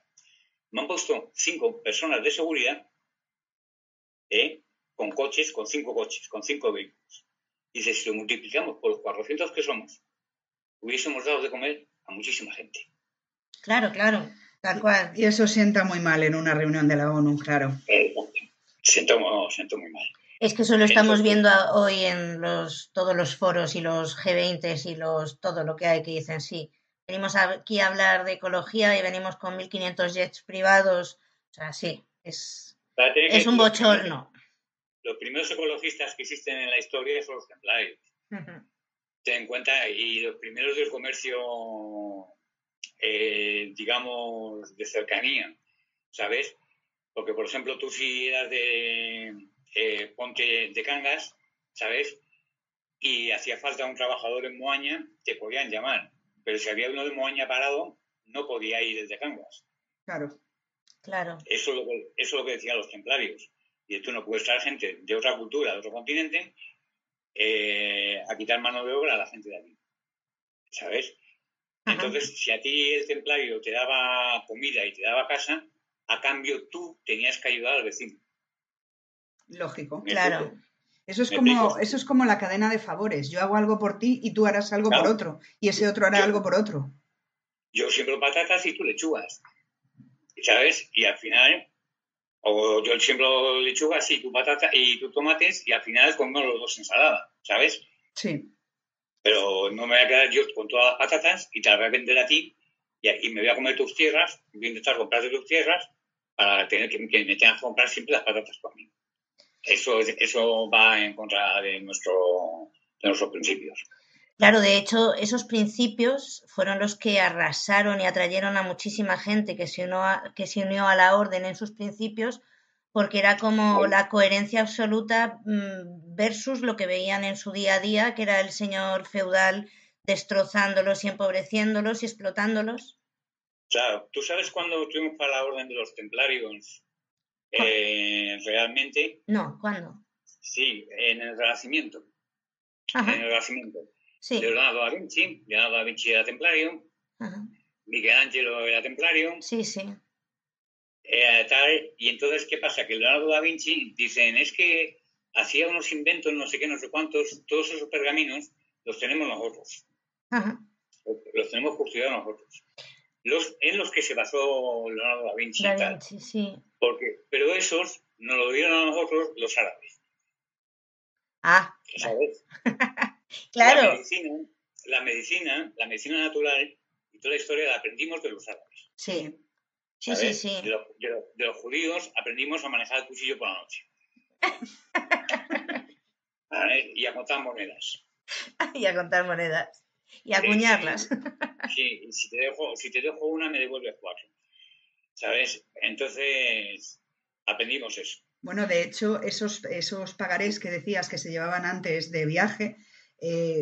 Me han puesto 5 personas de seguridad con coches, con 5 coches, con 5 vehículos. Dice, si lo multiplicamos por los 400 que somos, hubiésemos dado de comer a muchísima gente. Claro, tal cual. Y eso sienta muy mal en una reunión de la ONU, claro. Siento muy mal. Es que eso lo estamos viendo hoy en todos los foros y los G20 y todo lo que hay que dicen, sí, venimos aquí a hablar de ecología y venimos con 1.500 jets privados. O sea, sí, es un bochorno. Los primeros ecologistas que existen en la historia son los templarios. Uh-huh. Ten en cuenta, y los primeros del comercio, digamos, de cercanía, ¿sabes? Porque, por ejemplo, tú si eras de Ponte de Cangas, ¿sabes? Y hacía falta un trabajador en Moaña, te podían llamar. Pero si había uno de Moaña parado, no podía ir desde Cangas. Claro. Eso es lo que decían los templarios. Y tú no puedes traer gente de otra cultura, de otro continente, a quitar mano de obra a la gente de aquí. ¿Sabes? Ajá. Entonces, si a ti el templario te daba comida y te daba casa, a cambio tú tenías que ayudar al vecino. Lógico. Claro. Eso es como la cadena de favores. Yo hago algo por ti y tú harás algo por otro. Y ese otro hará algo por otro. Yo siembro patatas y tú lechugas. ¿Sabes? Y al final, o yo siembro lechugas y tú patata y tú tomates y al final comemos los dos ensalada. ¿Sabes? Sí. Pero no me voy a quedar yo con todas las patatas y te las voy a vender a ti y me voy a comer tus tierras, voy a intentar comprarte tus tierras para tener que me tengas que comprar siempre las patatas por mí. Eso va en contra de nuestros principios. Claro, de hecho, esos principios fueron los que arrasaron y atrayeron a muchísima gente que se unió a la orden en sus principios, porque era como Bueno, la coherencia absoluta versus lo que veían en su día a día, que era el señor feudal destrozándolos y empobreciéndolos y explotándolos. claro, ¿tú sabes cuándo triunfa la Orden de los Templarios? Realmente, No, ¿cuándo? sí, en el Renacimiento. En Ajá, el Renacimiento. sí, Leonardo da Vinci era templario, ajá, Michelangelo era templario, sí, sí, tal, y entonces, ¿qué pasa? Que Leonardo da Vinci, dicen, es que hacía unos inventos, no sé qué, no sé cuántos, todos esos pergaminos los tenemos nosotros, ajá, los tenemos custodiados nosotros, en los que se basó Leonardo da Vinci Da y tal, Vinci, sí. pero esos nos lo dieron a nosotros los árabes, Ah, vale. ¿sabes? La Claro, medicina, la medicina natural y toda la historia la aprendimos de los árabes, sí, sí, sí, ¿sabes? sí. De los judíos aprendimos a manejar el cuchillo por la noche, ¿vale? Y a contar monedas. Y a contar monedas. Y a Sí, acuñarlas. sí, si te dejo una, me devuelves cuatro, ¿sabes? Entonces, aprendimos eso. Bueno, de hecho, esos pagarés que decías que se llevaban antes de viaje,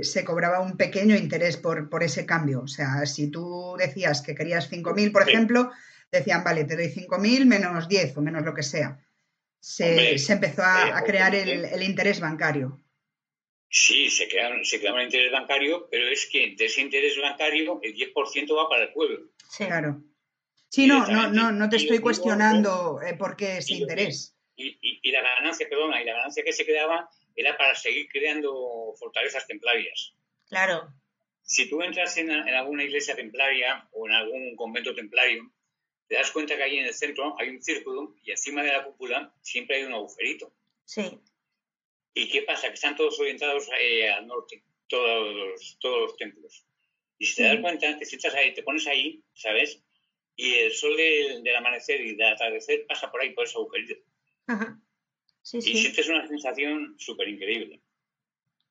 se cobraba un pequeño interés por ese cambio. O sea, si tú decías que querías 5.000, por Sí, ejemplo, decían, vale, te doy 5.000 menos 10 o menos lo que sea. Se hombre, empezó a crear obviamente, el interés bancario. sí, se crea un interés bancario, pero es que de ese interés bancario el 10% va para el pueblo, Sí. Claro. Sí, directamente. no te estoy cuestionando por qué ese Y, lo que, interés. y la ganancia, perdona, y la ganancia que se creaba era para seguir creando fortalezas templarias. Claro, Si tú entras en alguna iglesia templaria o en algún convento templario, te das cuenta que ahí en el centro hay un círculo y encima de la cúpula siempre hay un agujerito. sí. ¿Y qué pasa? Que están todos orientados al norte, todos los templos. Y si te das Sí. cuenta, te sientas ahí, te pones ahí, ¿sabes? Y el sol del amanecer y del atardecer pasa por ahí, por ese agujerito. Ajá. Sí, Y sí. sientes una sensación súper increíble.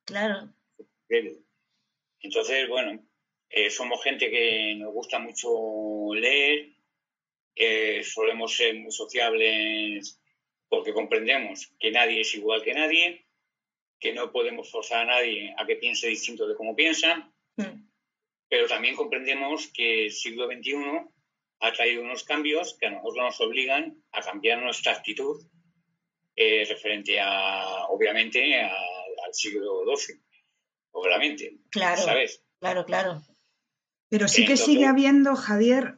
Claro. Entonces, bueno, somos gente que nos gusta mucho leer, solemos ser muy sociables porque comprendemos que nadie es igual que nadie, que no podemos forzar a nadie a que piense distinto de cómo piensa, Mm. pero también comprendemos que el siglo XXI ha traído unos cambios que a nosotros nos obligan a cambiar nuestra actitud referente obviamente, al siglo XII, obviamente, Claro, ¿sabes? claro, claro. Pero sí que sigue Entonces, habiendo, Javier,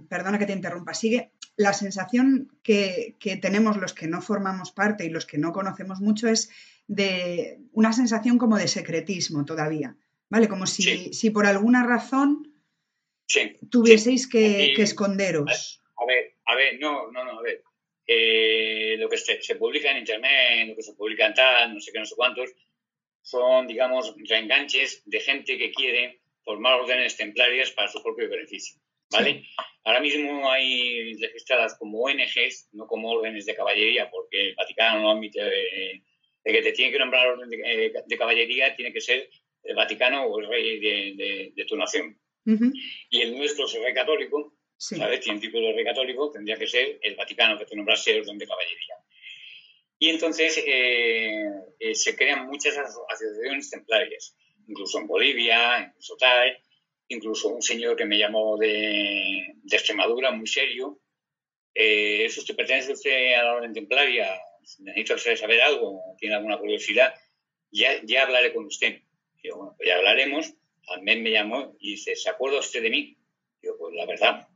perdona que te interrumpa, sigue la sensación que tenemos los que no formamos parte y los que no conocemos mucho es de una sensación como de secretismo todavía, ¿vale? Como sí, si por alguna razón sí, sí. tuvieseis que Aquí, esconderos. a ver. Lo que se publica en Internet, lo que se publica en tal, no sé qué, no sé cuántos, son, digamos, reenganches de gente que quiere formar órdenes templarias para su propio beneficio, ¿vale? Sí, Ahora mismo hay registradas como ONGs, no como órdenes de caballería, porque el Vaticano no admite de que te tiene que nombrar orden de caballería, tiene que ser el Vaticano o el rey de tu nación. ujú, Y el nuestro es el rey católico, sí, ¿sabes? Tiene título de rey católico, tendría que ser el Vaticano que te nombrase orden de caballería. Y entonces se crean muchas asociaciones templarias, incluso en Bolivia, incluso tal, incluso un señor que me llamó de Extremadura, muy serio. ¿Es usted, pertenece usted a la orden templaria? ¿Necesita usted saber algo? ¿Tiene alguna curiosidad? Ya hablaré con usted. Digo, bueno, pues ya hablaremos. Al mes me llamó y dice, ¿se acuerda usted de mí? Digo, pues la verdad.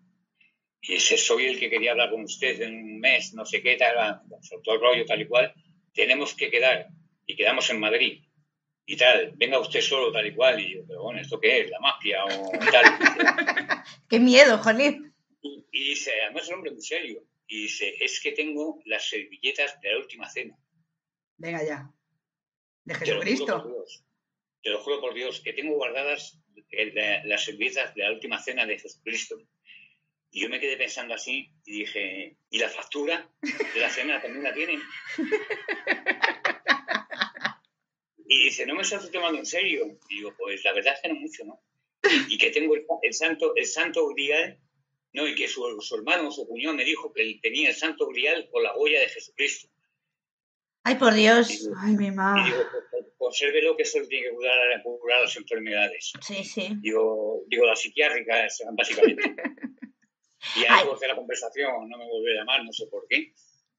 Y dice, soy el que quería hablar con usted en un mes, no sé qué, tal, todo el rollo, tal y cual. Tenemos que quedar. Y quedamos en Madrid. Y tal, venga usted solo, tal y cual. Y yo, pero bueno, ¿esto qué es? ¿La mafia o tal? Qué miedo, jolín. Y dice, además es un hombre muy serio. Y dice, es que tengo las servilletas de la última cena. venga ya, de Te lo juro por Jesucristo. Dios. Te lo juro por Dios, que tengo guardadas las servilletas de la última cena de Jesucristo. Y yo me quedé pensando así y dije, ¿y la factura de la cena también la tienen? Y dice, no me estás tomando en serio. Y digo, pues la verdad es que no mucho, ¿no? Y que tengo el santo grial No, y que su hermano, su cuñado, me dijo que él tenía el santo grial con la huella de Jesucristo. Ay, por Y Dios. digo, Ay, mi ma. consérvelo, que eso le tiene que curar las enfermedades. Sí, sí. Digo, las psiquiátricas, básicamente. Y ahí Ay, corté la conversación, no me volvió a llamar, no sé por qué,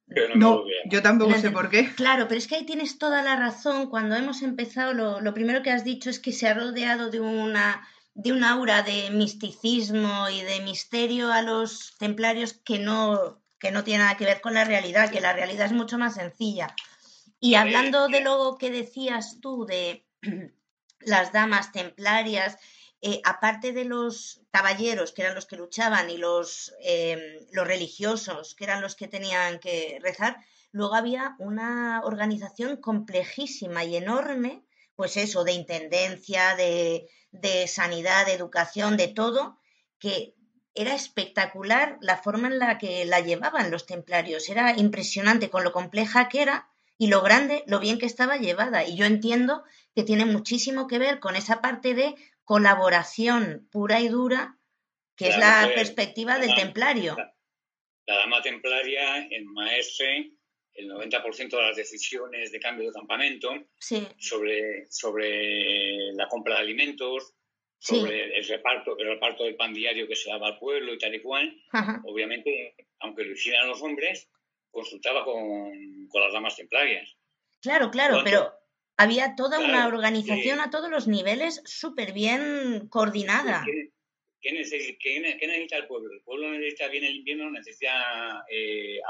pero no me No, volvió a llamar. yo tampoco no sé entiendo. por qué. Claro, pero es que ahí tienes toda la razón. Cuando hemos empezado, lo primero que has dicho es que se ha rodeado de un aura de misticismo y de misterio a los templarios que no tiene nada que ver con la realidad, que la realidad es mucho más sencilla. Y A ver, hablando de mira, lo que decías tú de las damas templarias, aparte de los caballeros, que eran los que luchaban, y los religiosos, que eran los que tenían que rezar, luego había una organización complejísima y enorme, pues eso, de intendencia, de sanidad, de educación, de todo, que era espectacular la forma en la que la llevaban los templarios. Era impresionante con lo compleja que era y lo grande, lo bien que estaba llevada. Y yo entiendo que tiene muchísimo que ver con esa parte de colaboración pura y dura, que es la la mujer, perspectiva la, del dama- templario. la- la dama templaria enmaestre el 90% de las decisiones de cambio de campamento, Sí, sobre la compra de alimentos, sí, sobre el reparto del pan diario que se daba al pueblo y tal y cual. ajá. Obviamente, aunque lo hicieran los hombres, consultaba con las damas templarias. Claro, claro, pero ¿Cuánto? había toda una Claro, organización a todos los niveles súper bien coordinada. ¿qué necesita el pueblo? El pueblo necesita bien el invierno, necesita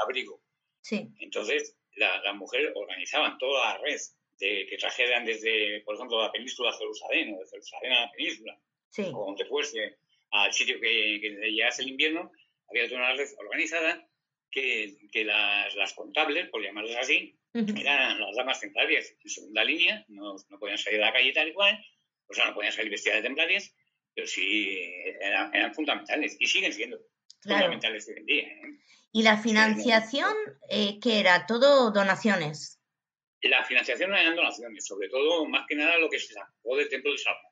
abrigo. Sí, Entonces, las mujeres organizaban toda la red de que trajeran desde, por ejemplo, la península a Jerusalén o de Jerusalén a la península, sí, o donde fuese al sitio que llegase el invierno, había toda una red organizada que las contables, por llamarlas así, ujú, eran las damas templarias en segunda línea, no podían salir a la calle tal y cual, o sea, no podían salir vestidas de templarias, pero sí eran fundamentales y siguen siendo claro. fundamentales hoy en día. ¿eh? ¿Y la Es que financiación, qué era? Todo donaciones. la financiación no eran donaciones, sobre todo, más que nada, lo que se sacó del Templo de Salomón,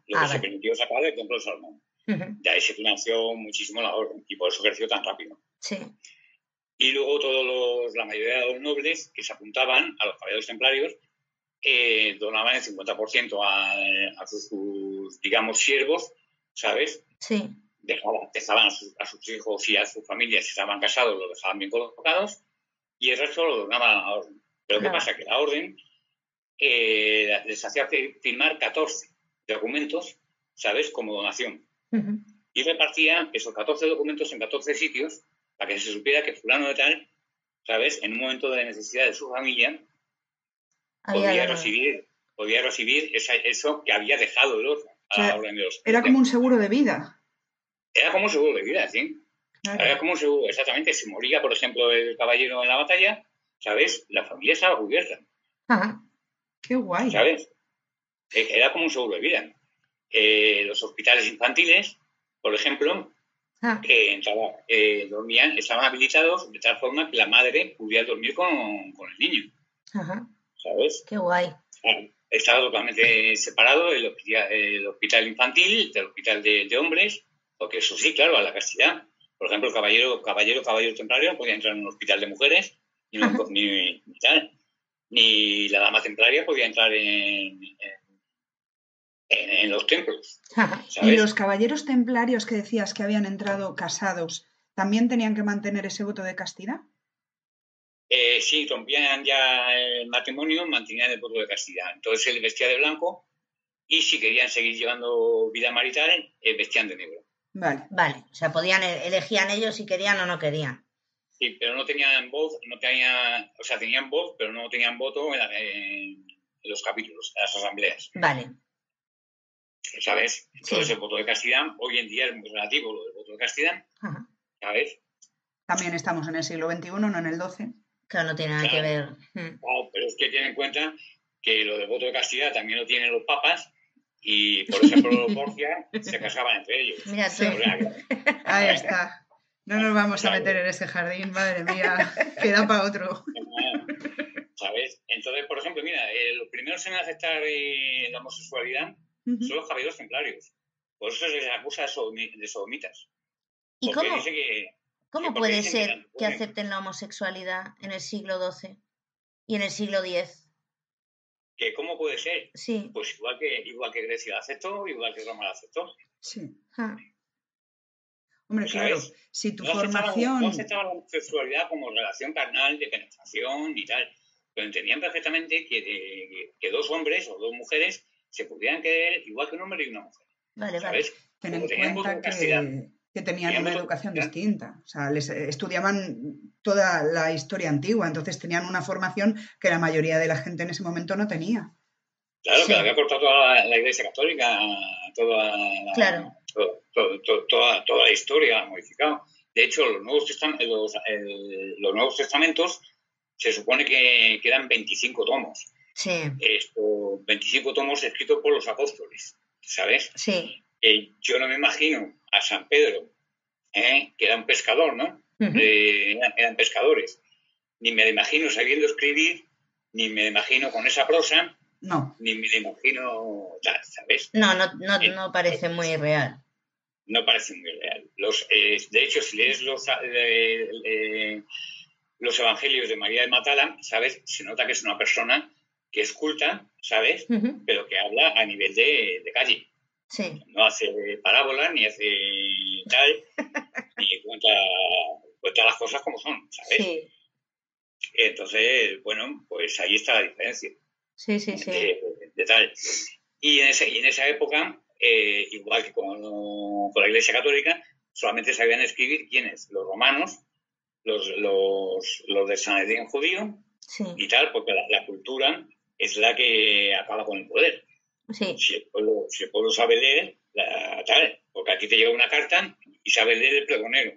lo que se Vale. permitió sacar del Templo de Salomón. Ujú, De ahí se financió muchísimo la orden y por eso creció tan rápido. sí, Y luego la mayoría de los nobles que se apuntaban a los caballeros templarios donaban el 50% a sus, digamos, siervos, ¿sabes? sí, Dejaban a sus hijos y a sus familias, si estaban casados, los dejaban bien colocados y el resto lo donaban a la orden. Pero ¿qué claro. pasa? Que la orden les hacía firmar 14 documentos, ¿sabes? Como donación. Ujú. Y repartía esos 14 documentos en 14 sitios para que se supiera que fulano de tal, ¿sabes? En un momento de necesidad de su familia, Había podía recibir eso que había dejado el otro O a la sea, orden de los era como un templos. seguro de vida. Era como un seguro de vida, ¿sí? Era Claro. como un seguro, exactamente. Si moría, por ejemplo, el caballero en la batalla, ¿sabes? La familia estaba cubierta, Ajá. Qué guay. ¿sabes? Era como un seguro de vida. Los hospitales infantiles, por ejemplo, Ah, estaban habilitados de tal forma que la madre pudiera dormir con el niño, ajá. ¿sabes? Qué guay. Estaba totalmente separado el hospital infantil del hospital de hombres, porque eso sí, claro, a la castidad. Por ejemplo, el caballero templario no podía entrar en un hospital de mujeres, ni la dama templaria podía entrar en los templos, Ajá. ¿Y ¿sabes? los caballeros templarios que decías que habían entrado casados, también tenían que mantener ese voto de castidad? Sí, rompían ya el matrimonio, mantenían el voto de castidad. Entonces él vestía de blanco y si querían seguir llevando vida marital, vestían de negro. Vale. Vale, o sea, podían elegían ellos si querían o no querían. Sí, pero no tenían voz, o sea, tenían voz, pero no tenían voto en los capítulos, en las asambleas, Vale, ¿sabes? Entonces sí. el voto de castidad, hoy en día es muy relativo lo del voto de castidad, Ajá. ¿sabes? También estamos en el siglo XXI, no en el XII. Claro, no tiene nada que Claro, ver. claro, pero es que ten en cuenta que lo del voto de castidad también lo tienen los papas y, por ejemplo, Borgia se casaban entre ellos. Mira tú. Sí, O sea, ahí ¿sabes? está. No nos vamos a ¿Sabes? meter en ese jardín, madre mía, queda para otro. ¿Sabes? Entonces, por ejemplo, mira, los primeros en aceptar la homosexualidad son los caballeros templarios. Por eso se les acusa de sodomitas. ¿Y Porque dice que... cómo porque puede dicen ser que ponen- acepten la homosexualidad en el siglo XII y en el siglo X? que ¿cómo puede ser? Sí. Pues igual que Grecia la aceptó, igual que Roma la aceptó. Sí. Ah, Hombre, claro, ¿Sabes? si tu No formación... aceptaban la homosexualidad como relación carnal de penetración y tal, pero entendían perfectamente que dos hombres o dos mujeres se pudieran querer igual que un hombre y una mujer. vale, ¿Sabes? Ten Como en tenían voto de cuenta castidad. que tenían Tenían una voto de educación castidad. distinta. O sea, les estudiaban toda la historia antigua, entonces tenían una formación que la mayoría de la gente en ese momento no tenía. Claro, Sí. que la había cortado toda la Iglesia Católica, toda la, Claro. toda la historia, la ha modificado. De hecho, los Nuevos Testamentos se supone que quedan 25 tomos. Sí, Estos 25 tomos escritos por los apóstoles, ¿sabes? sí. Yo no me imagino a San Pedro, que era un pescador, ¿no? Ujú. Eran pescadores. Ni me lo imagino sabiendo escribir, ni me lo imagino con esa prosa, No. ni me lo imagino, ¿sabes? No parece muy real. No parece muy real. De hecho, si lees los evangelios de María de Magdala, ¿sabes? Se nota que es una persona que es culta, ¿sabes? Ujú. Pero que habla a nivel de calle. Sí, No hace parábolas, ni hace tal, ni cuenta las cosas como son, ¿sabes? sí, Entonces, bueno, pues ahí está la diferencia sí. de tal. Y en esa época, igual que con la Iglesia Católica, solamente sabían escribir quiénes, los romanos, los del Sanedrín judío Sí, y tal, porque la cultura es la que acaba con el poder. sí. Si el pueblo sabe leer, tal, porque aquí te llega una carta y sabe leer el pregonero,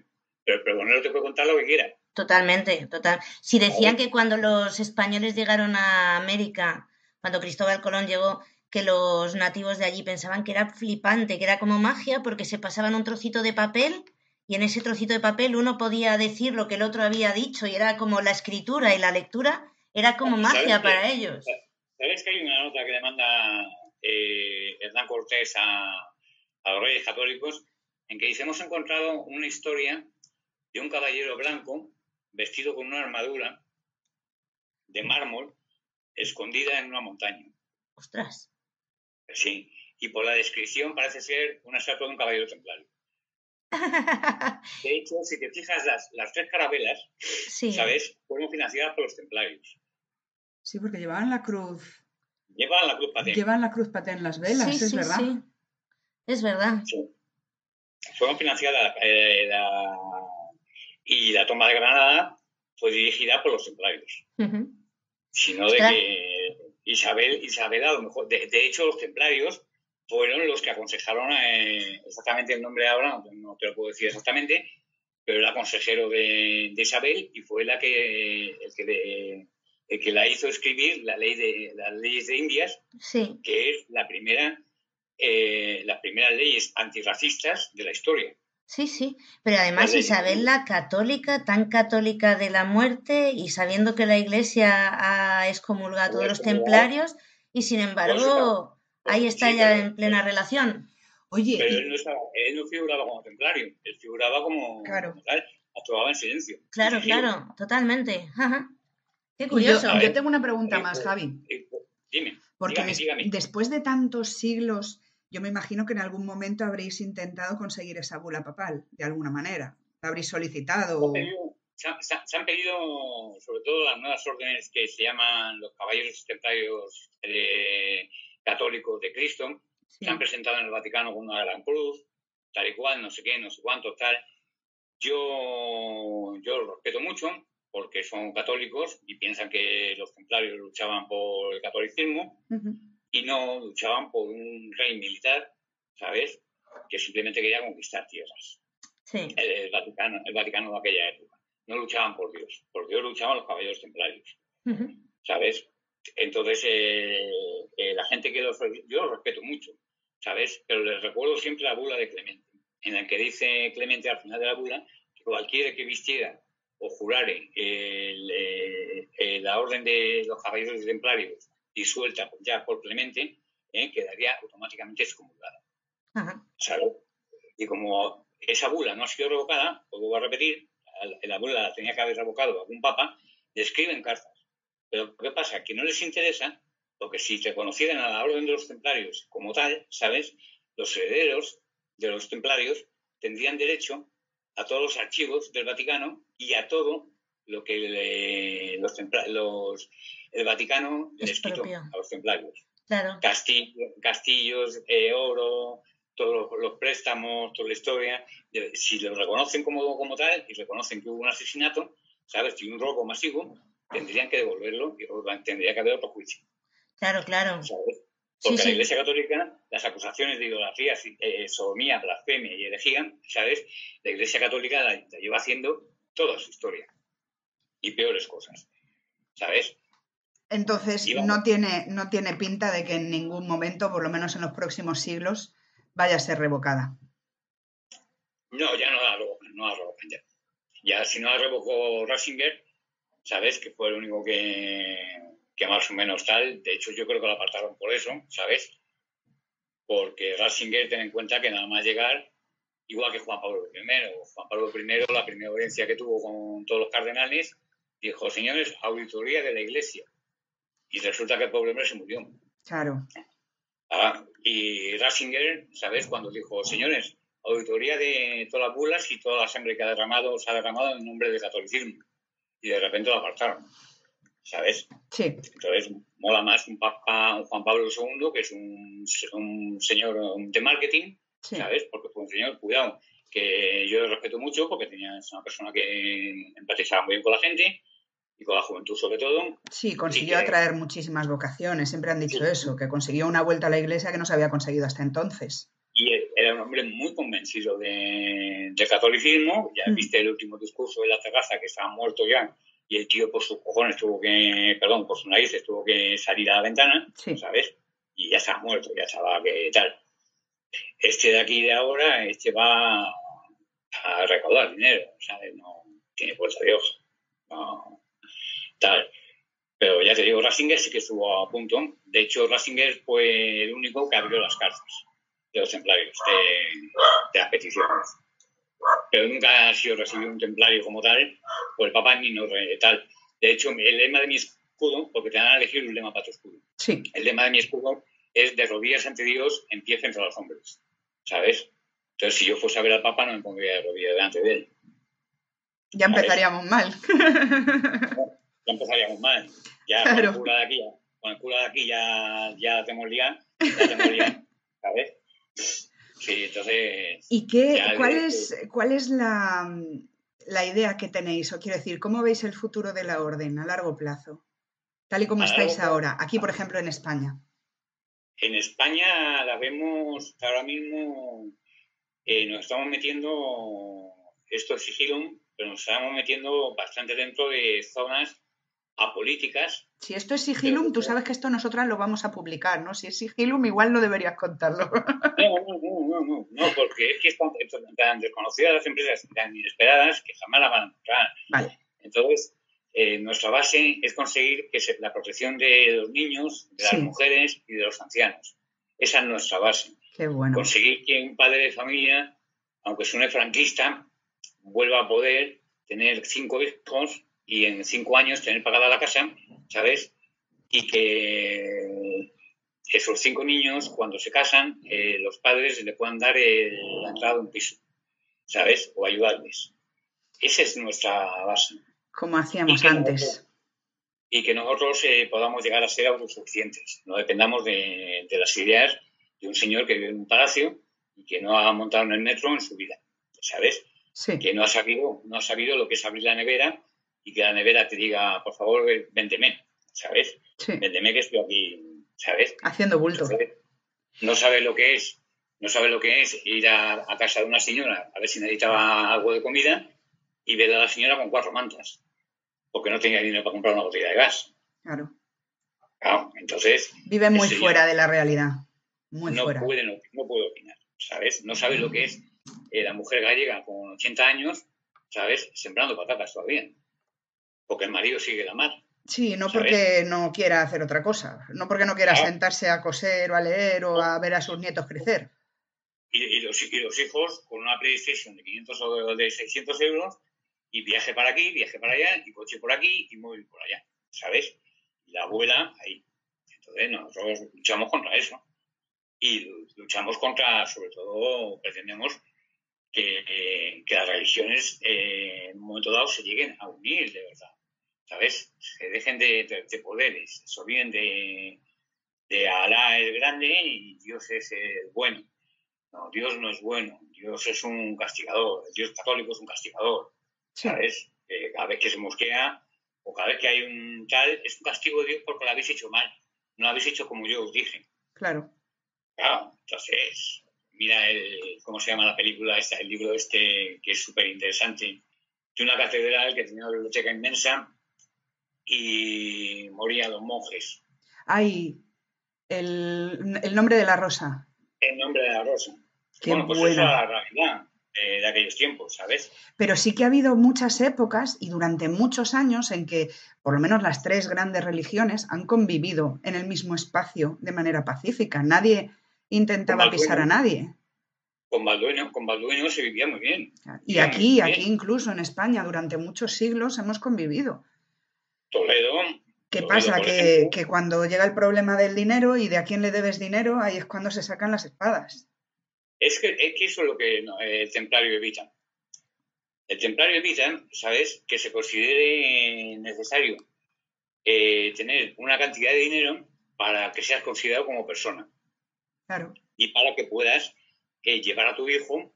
pero el pregonero te puede contar lo que quiera. Totalmente, total. Si decían que cuando los españoles llegaron a América, cuando Cristóbal Colón llegó, que los nativos de allí pensaban que era flipante, que era como magia, porque se pasaban un trocito de papel y en ese trocito de papel uno podía decir lo que el otro había dicho y era como la escritura y la lectura, era como magia para ellos. ¿Sabes que hay una nota que le manda Hernán Cortés a los Reyes Católicos en que dice: hemos encontrado una historia de un caballero blanco vestido con una armadura de mármol escondida en una montaña? Ostras. Sí, y por la descripción parece ser una estatua de un caballero templario. De hecho, si te fijas, las tres carabelas, Sí, ¿sabes?, fueron financiadas por los templarios. Sí, porque llevaban la cruz. Llevan la cruz patente. Llevan la cruz patente en las velas, sí, es verdad. sí. Es verdad. Sí. Fueron financiadas y la toma de Granada fue dirigida por los templarios. Ujú. Sino de Ostras. que Isabel a lo mejor... De hecho, los templarios fueron los que aconsejaron, exactamente el nombre ahora, no te lo puedo decir exactamente, pero era consejero de Isabel y fue el que la hizo escribir las leyes de Indias, Sí. que es las primeras leyes antirracistas de la historia. Sí, pero además Isabel la católica, tan católica de la muerte y sabiendo que la Iglesia ha excomulgado a todos los templarios y sin embargo ahí está Sí, ya en plena relación. Oye, pero él no figuraba como templario, él figuraba como tal, actuaba en silencio. Claro, totalmente. Ajá. Qué curioso. yo tengo una pregunta más, Javi. Dime, Porque dígame. después de tantos siglos, yo me imagino que en algún momento habréis intentado conseguir esa bula papal, de alguna manera. ¿La habréis solicitado? Se han pedido, sobre todo las nuevas órdenes que se llaman los caballeros templarios católicos de Cristo, Sí. se han presentado en el Vaticano con una gran cruz, tal y cual, no sé qué, no sé cuánto, tal. Yo los respeto mucho porque son católicos y piensan que los templarios luchaban por el catolicismo y no luchaban por un rey militar, ¿sabes?, que simplemente quería conquistar tierras. Sí. El Vaticano de aquella época. No luchaban por Dios luchaban los caballeros templarios, ¿sabes? Entonces, la gente yo los respeto mucho, ¿sabes? Pero les recuerdo siempre la bula de Clemente, en la que dice Clemente al final de la bula que cualquiera que vistiera o jurare la orden de los caballeros templarios disuelta ya por Clemente, quedaría automáticamente excomulgada. Ajá. ¿Sabes? Y como esa bula no ha sido revocada, lo vuelvo a repetir, la bula la tenía que haber revocado algún papa, le escriben cartas. Pero ¿qué pasa? Que no les interesa, porque si te conocieran a la orden de los templarios como tal, ¿sabes? Los herederos de los templarios tendrían derecho a todos los archivos del Vaticano y a todo lo que el Vaticano les quitó a los templarios. Claro. Castillos, oro, todos los préstamos, toda la historia. Si lo reconocen como tal y reconocen que hubo un asesinato, ¿sabes? Si un robo masivo, tendrían que devolverlo y tendría que haber otro juicio. Claro. ¿Sabes? Porque la Iglesia Católica, las acusaciones de idolatría, sodomía, blasfemia y herejía, ¿sabes? La Iglesia Católica la lleva haciendo toda su historia. Y peores cosas, ¿sabes? Entonces, no tiene pinta de que en ningún momento, por lo menos en los próximos siglos, vaya a ser revocada. No, ya no la revocan ya. Ya si no la revocó Ratzinger, ¿sabes? Que fue el único que más o menos tal. De hecho, yo creo que lo apartaron por eso, ¿sabes? Porque Ratzinger, ten en cuenta que nada más llegar, igual que Juan Pablo I. Juan Pablo I, la primera audiencia que tuvo con todos los cardenales, dijo, señores, auditoría de la Iglesia. Y resulta que el pobre hombre se murió. Claro. Y Ratzinger, ¿sabes? Cuando dijo, señores, auditoría de todas las bulas y toda la sangre que se ha derramado en nombre del catolicismo. Y de repente lo apartaron, ¿sabes? Sí. Entonces, mola más un Juan Pablo II, que es un señor de marketing, sí. ¿Sabes? Porque fue un señor, cuidado, que yo le respeto mucho porque es una persona que empatizaba muy bien con la gente y con la juventud sobre todo. Sí, consiguió atraer muchísimas vocaciones, siempre han dicho eso, que consiguió una vuelta a la Iglesia que no se había conseguido hasta entonces. Y era un hombre muy convencido del catolicismo. Ya viste el último discurso de la terraza, que estaba muerto ya, y el tío por sus cojones por sus narices tuvo que salir a la ventana, sí. ¿Sabes? Y ya estaba muerto, ya estaba que tal. Este de aquí de ahora, va a recaudar dinero, ¿sabes? No tiene fuerza de hoja. No, tal. Pero ya te digo, Ratzinger sí que estuvo a punto. De hecho, Ratzinger fue el único que abrió las cartas de los templarios, de las peticiones. Pero nunca ha sido recibido un templario como tal por el Papa ni no tal. De hecho, el lema de mi escudo, porque te van a elegir un lema para tu escudo. Sí. El lema de mi escudo es de rodillas ante Dios, en pie frente a los hombres. ¿Sabes? Entonces, si yo fuese a ver al Papa, no me pondría de rodillas delante de él. Ya empezaríamos mal. Ya empezaríamos mal. Ya claro. Con el culo de aquí ya tenemos liado. ¿Sabes? Sí, entonces... ¿Y cuál es la idea que tenéis? O quiero decir, ¿cómo veis el futuro de la orden a largo plazo? Tal y como estáis ahora, aquí por ejemplo en España. En España la vemos ahora mismo, nos estamos metiendo, esto es sigilum, pero nos estamos metiendo bastante dentro de zonas apolíticas. Si esto es sigilum, tú sabes que esto nosotras lo vamos a publicar, ¿no? Si es sigilum, igual no deberías contarlo. No, porque es que están tan desconocidas las empresas, tan inesperadas, que jamás la van a encontrar. Vale. Entonces, nuestra base es conseguir que la protección de los niños, de las mujeres y de los ancianos. Esa es nuestra base. Qué bueno. Conseguir que un padre de familia, aunque suene franquista, vuelva a poder tener 5 hijos y en 5 años tener pagada la casa, ¿sabes? Y que esos 5 niños, cuando se casan, los padres le puedan dar la entrada de un piso, ¿sabes? O ayudarles. Esa es nuestra base. Como hacíamos antes. Y que nosotros podamos llegar a ser autosuficientes. No dependamos de las ideas de un señor que vive en un palacio y que no ha montado en el metro en su vida, ¿sabes? Sí. Que no ha sabido lo que es abrir la nevera y que la nevera te diga, por favor, véndeme, ¿sabes? Sí. Véndeme que estoy aquí, ¿sabes? Haciendo bulto. Entonces, no sabe lo que es ir a casa de una señora a ver si necesitaba algo de comida y ver a la señora con 4 mantas, porque no tenía dinero para comprar una botella de gas. Claro. Claro, entonces... Vive muy fuera de la realidad. Muy no fuera. No puede opinar, ¿sabes? No sabe lo que es la mujer gallega con 80 años, ¿sabes? Sembrando patatas todavía. Porque el marido sigue la mar. Sí, no ¿sabes? Porque no quiera hacer otra cosa. No porque no quiera sentarse a coser o a leer o a ver a sus nietos crecer. y los hijos con una PlayStation de 500 o de 600 euros y viaje para aquí, viaje para allá, y coche por aquí y móvil por allá, ¿sabes? Y la abuela ahí. Entonces nosotros luchamos contra eso. Y luchamos contra, sobre todo, pretendemos que las religiones en un momento dado se lleguen a unir, de verdad, ¿sabes? Se dejen de poderes, se olviden de Alá es grande y Dios es el bueno. No, Dios no es bueno, Dios es un castigador, el Dios católico es un castigador, ¿sabes? Cada vez que se mosquea o cada vez que hay un tal, es un castigo de Dios porque lo habéis hecho mal, no lo habéis hecho como yo os dije. Claro. Claro, entonces, mira cómo se llama la película esta, el libro este, que es súper interesante, de una catedral que tenía una biblioteca inmensa y morían los monjes. Ay, el nombre de la rosa. El nombre de la rosa. Qué bueno, pues buena. eso es la realidad de aquellos tiempos, ¿sabes? Pero sí que ha habido muchas épocas y durante muchos años en que por lo menos las tres grandes religiones han convivido en el mismo espacio de manera pacífica. Nadie intentaba pisar a nadie. Con Balduino se vivía muy bien. Y aquí incluso en España durante muchos siglos hemos convivido. Toledo. ¿Qué pasa? Que cuando llega el problema del dinero y de a quién le debes dinero, ahí es cuando se sacan las espadas. Es que eso es lo que el templario evita. El templario evita, ¿sabes?, que se considere necesario tener una cantidad de dinero para que seas considerado como persona. Claro. Y para que puedas llevar a tu hijo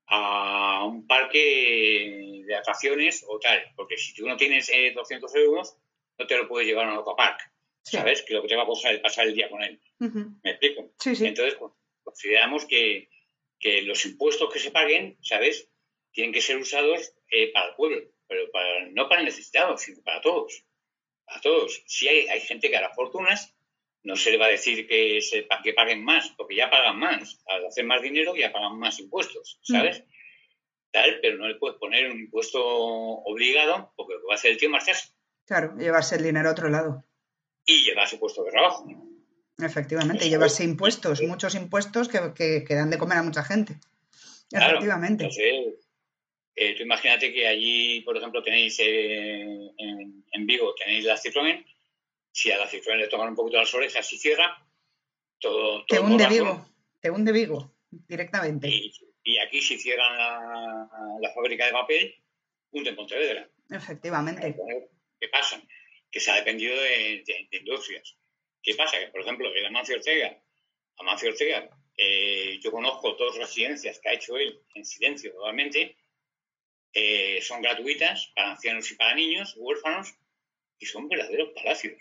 a un parque de atracciones o tal. Porque si tú no tienes 200 euros, no te lo puedes llevar a un autopark. Sí. ¿Sabes? Que lo que te va a pasar es pasar el día con él. ¿Me explico? Sí, sí. Entonces, pues, consideramos que los impuestos que se paguen, ¿sabes?, tienen que ser usados para el pueblo, pero no para el necesitado, sino para todos. Para todos. Si hay gente que hará fortunas, no se le va a decir que paguen más, porque ya pagan más. Al hacer más dinero ya pagan más impuestos, ¿sabes? Tal, pero no le puedes poner un impuesto obligado, porque lo que va a hacer el tío es marcharse. Claro, llevarse el dinero a otro lado. Y llevarse puesto de trabajo. Efectivamente, llevarse impuestos, muchos impuestos que dan de comer a mucha gente. Claro, efectivamente. Entonces, tú imagínate que allí, por ejemplo, tenéis en Vigo, tenéis la Citroën. Si a la Citroën le tocan un poquito las orejas y cierra, todo te hunde Vigo, directamente. Y aquí, si cierran la fábrica de papel, hunden Pontevedra. Efectivamente. ¿Qué pasa? Que se ha dependido de industrias. ¿Qué pasa? Que, por ejemplo, el Amancio Ortega, yo conozco 2 residencias que ha hecho él en silencio totalmente, son gratuitas para ancianos y para niños, huérfanos, y son verdaderos palacios.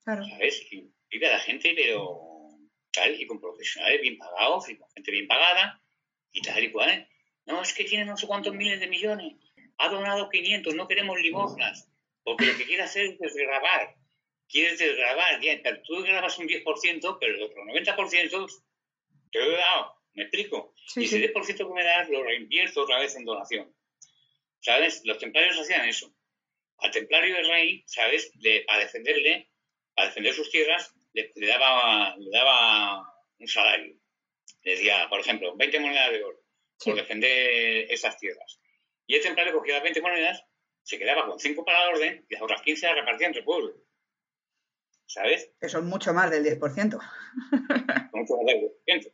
Claro. ¿Sabes? Y vive la gente, pero tal, y con profesionales bien pagados, y con gente bien pagada, y tal y cual. No, es que tiene no sé cuántos miles de millones. Ha donado 500, no queremos limosnas. Porque lo que quiere hacer es desgravar. Quieres desgravar, bien, pero tú grabas un 10%, pero el otro 90% te lo he dado. ¿Me explico? Sí, y ese 10% que me das lo reinvierto otra vez en donación. ¿Sabes? Los templarios hacían eso. Al templario del rey, ¿sabes?, para defender sus tierras, le daba un salario. Le decía, por ejemplo, 20 monedas de oro por defender esas tierras. Y el templario cogía las 20 monedas, se quedaba con 5 para la orden y las otras 15 las repartía entre el pueblo. ¿Sabes? Eso es mucho más del 10%. Mucho más del 10%.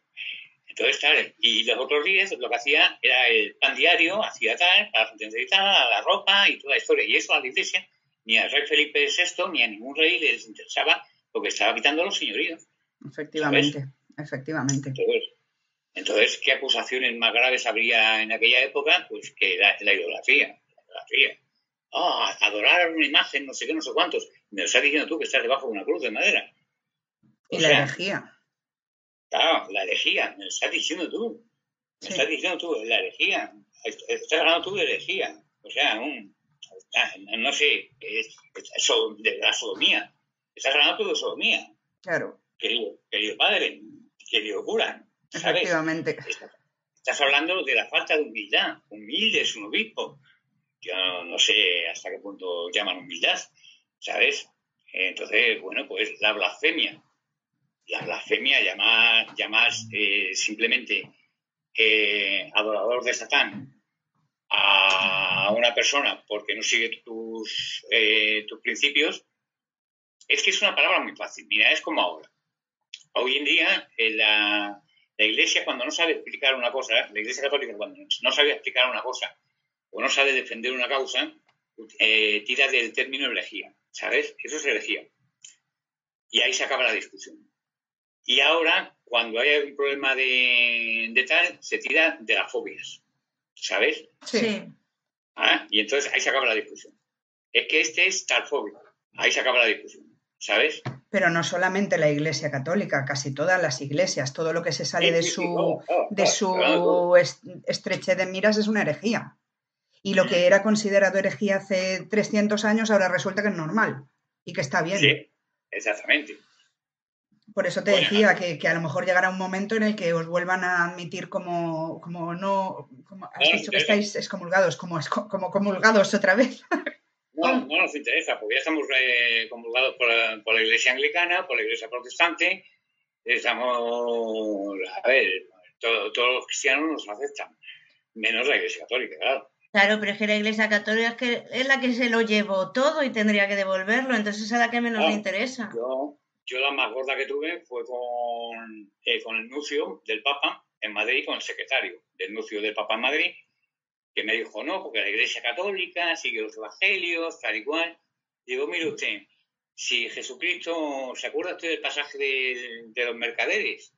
Entonces, tal, y los otros días lo que hacía era el pan diario, hacía tal, para la gente tal, la ropa y toda la historia. Y eso a la iglesia, ni al rey Felipe VI, ni a ningún rey les interesaba, porque estaba quitando a los señoríos. Efectivamente, ¿sabes? Efectivamente. Entonces, ¿qué acusaciones más graves habría en aquella época? Pues que la idolatría. Adorar una imagen, no sé qué, no sé cuántos. Me lo estás diciendo tú que estás debajo de una cruz de madera. Y la herejía. Claro, la herejía, me lo estás diciendo tú. La herejía. Estás hablando tú de herejía. O sea, no sé, de la sodomía. Estás hablando tú de sodomía. Claro. Querido padre, querido cura. ¿Sabes? Efectivamente. Estás hablando de la falta de humildad. Humilde es un obispo. Yo no sé hasta qué punto llaman humildad. ¿Sabes? Entonces, bueno, pues la blasfemia. la blasfemia, llamas simplemente adorador de Satán a una persona porque no sigue tus principios, es que es una palabra muy fácil. Mira, es como ahora. Hoy en día, la Iglesia, cuando no sabe explicar una cosa, la Iglesia Católica, cuando no sabe explicar una cosa o no sabe defender una causa, tira del término herejía, ¿sabes? Eso es herejía. Y ahí se acaba la discusión. Y ahora, cuando hay un problema de tal, se tira de las fobias, ¿sabes? Sí. Y entonces ahí se acaba la discusión. Es que este es talfóbico. Ahí se acaba la discusión, ¿sabes? Pero no solamente la Iglesia Católica, casi todas las iglesias, todo lo que se sale de su estrechez de miras es una herejía. Y lo que era considerado herejía hace 300 años ahora resulta que es normal y que está bien. Sí, exactamente. Por eso te decía que a lo mejor llegará un momento en el que os vuelvan a admitir como has dicho que estáis excomulgados, como comulgados otra vez. No nos interesa, porque ya estamos comulgados por la Iglesia Anglicana, por la Iglesia Protestante. Estamos, a ver, todos los cristianos nos aceptan, menos la Iglesia Católica, claro. Claro, pero es que la Iglesia Católica es la que se lo llevó todo y tendría que devolverlo, entonces es a la que menos le interesa. Yo la más gorda que tuve fue con el nuncio del Papa en Madrid, con el secretario del nuncio del Papa en Madrid, que me dijo, no, porque la Iglesia Católica sigue los evangelios, tal y cual. Digo, mire usted, si Jesucristo, ¿se acuerda usted del pasaje de los mercaderes?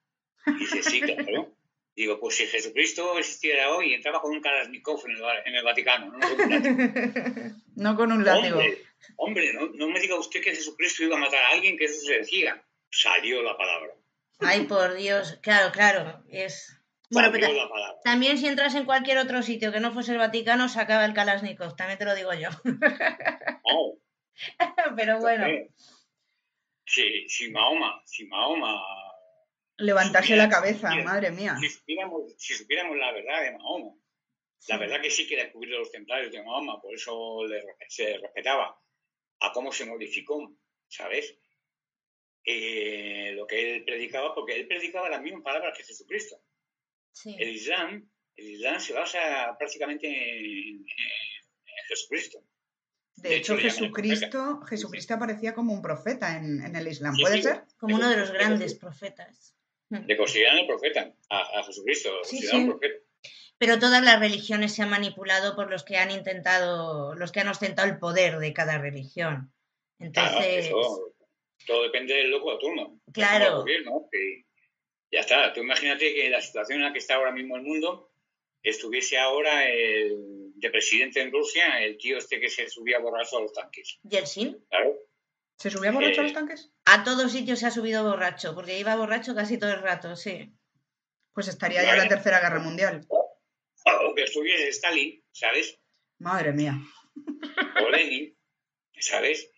Y dice, sí, claro. Digo, pues si Jesucristo existiera hoy, entraba con un Kalashnikov en el Vaticano, no con un látigo. No con un látigo. Hombre, no me diga usted que Jesucristo iba a matar a alguien, que eso se decía. Salió la palabra. Ay, por Dios, claro, es... Bueno, pero también si entras en cualquier otro sitio que no fuese el Vaticano, se acaba el Kalashnikov, también te lo digo yo. Oh. Pero bueno. Si Mahoma levantarse la cabeza, madre mía. Si supiéramos la verdad de Mahoma, la verdad que sí que descubrió los templarios de Mahoma, por eso se respetaba a cómo se modificó, ¿sabes? Lo que él predicaba, porque él predicaba las mismas palabras que Jesucristo. Sí. El Islam se basa prácticamente en Jesucristo. De hecho, Jesucristo aparecía como un profeta en el Islam, ¿puede ser? Como uno de los grandes profetas. Le consideran el profeta, a Jesucristo, lo consideran profeta. Pero todas las religiones se han manipulado por los que han ostentado el poder de cada religión. Entonces... Claro, todo depende del loco de turno. Claro. Ya está, tú imagínate que la situación en la que está ahora mismo el mundo, estuviese ahora de presidente en Rusia, el tío este que se subía borracho a los tanques. ¿Yeltsin? Claro. ¿Se subía borracho a los tanques? A todos sitios se ha subido borracho, porque iba borracho casi todo el rato, sí. Pues estaría ya en la Tercera Guerra Mundial. O que estuviese Stalin, ¿sabes? Madre mía. O Lenin, ¿sabes?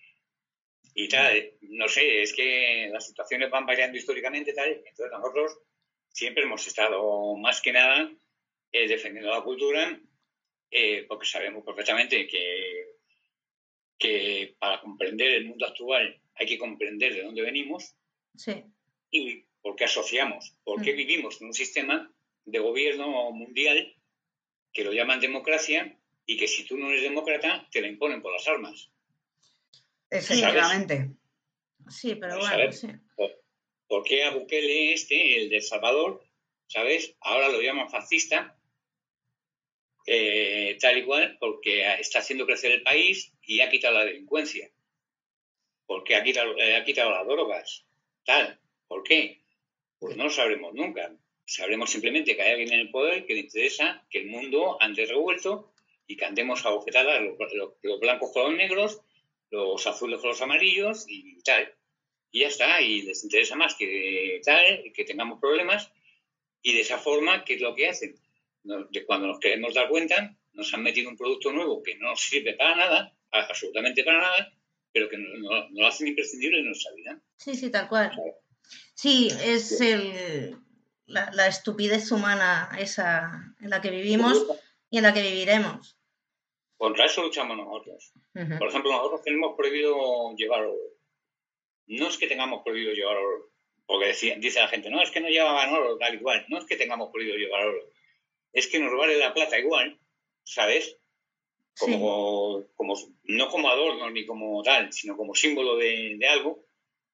Y tal, no sé, es que las situaciones van variando históricamente, tal, entonces nosotros siempre hemos estado más que nada defendiendo la cultura, porque sabemos perfectamente que para comprender el mundo actual hay que comprender de dónde venimos. Sí. Y por qué asociamos, por qué vivimos en un sistema de gobierno mundial que lo llaman democracia y que si tú no eres demócrata te la imponen por las armas. Efectivamente. Sí, pero bueno, sí. ¿Por qué a Bukele el de El Salvador, ¿sabes? Ahora lo llaman fascista, tal y cual, porque está haciendo crecer el país y ha quitado la delincuencia. Porque ha quitado las drogas, tal. ¿Por qué? Pues no lo sabremos nunca. Sabremos simplemente que hay alguien en el poder que le interesa que el mundo ande revuelto y que andemos abofetadas los blancos con los negros, los azules con los amarillos y tal. Y ya está, y les interesa más que tal, que tengamos problemas, y de esa forma, ¿qué es lo que hacen? Cuando nos queremos dar cuenta, nos han metido un producto nuevo que no sirve para nada, absolutamente para nada, pero que no lo hacen imprescindible en nuestra vida. Sí, tal cual. Sí, es la estupidez humana esa en la que vivimos y en la que viviremos. Contra eso luchamos nosotros. Uh-huh. Por ejemplo, nosotros tenemos prohibido llevar oro. No es que tengamos prohibido llevar oro. Porque dice la gente, no, es que no llevaban oro, tal igual. No es que tengamos prohibido llevar oro. Es que nos vale la plata igual, ¿sabes? No como adorno ni como tal, sino como símbolo de algo,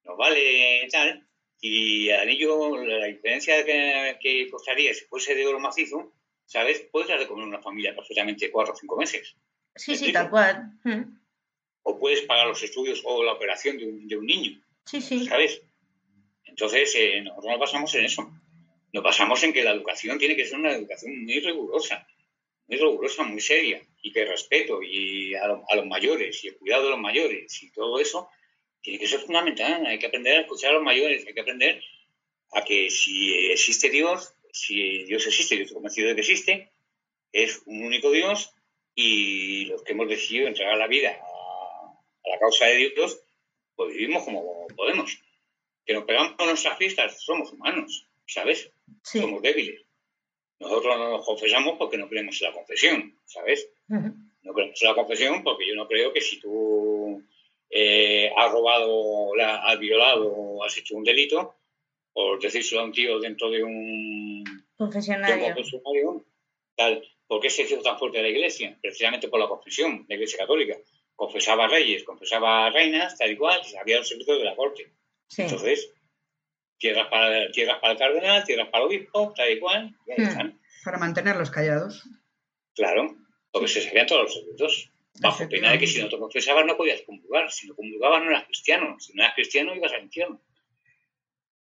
nos vale tal. Y el anillo, la diferencia que costaría si fuese de oro macizo, ¿sabes? Puedes dar de comer a una familia perfectamente 4 o 5 meses. Sí, tal cual. O puedes pagar los estudios o la operación de un niño, Sí. ¿sabes? Entonces, nosotros nos basamos en eso. Nos basamos en que la educación tiene que ser una educación muy rigurosa, muy seria, y que el respeto y a los mayores y el cuidado de los mayores y todo eso tiene que ser fundamental. Hay que aprender a escuchar a los mayores, hay que aprender a que si existe Dios, si Dios existe, yo estoy convencido de que existe, es un único Dios y los que hemos decidido entregar la vida a la causa de Dios, pues vivimos como podemos. Que nos pegamos con nuestras fiestas, somos humanos, ¿sabes? Sí. Somos débiles. Nosotros no nos confesamos porque no creemos en la confesión, ¿sabes? No creemos en la confesión porque yo no creo que si tú has robado, has violado o has hecho un delito, por decírselo a un tío dentro de un confesionario, tal, ¿por qué se hizo tan fuerte la Iglesia? Precisamente por la confesión, la Iglesia Católica. Confesaba reyes, confesaba reinas, tal y cual, y sabía los secretos de la corte. Sí. Entonces, tierras para el cardenal, tierras para el obispo, tal y cual, y ahí están. Para mantenerlos callados. Claro, porque se sabían todos los secretos. Bajo pena de que si no te confesabas no podías comulgar. Si no comulgabas no eras cristiano. Si no eras cristiano ibas al infierno.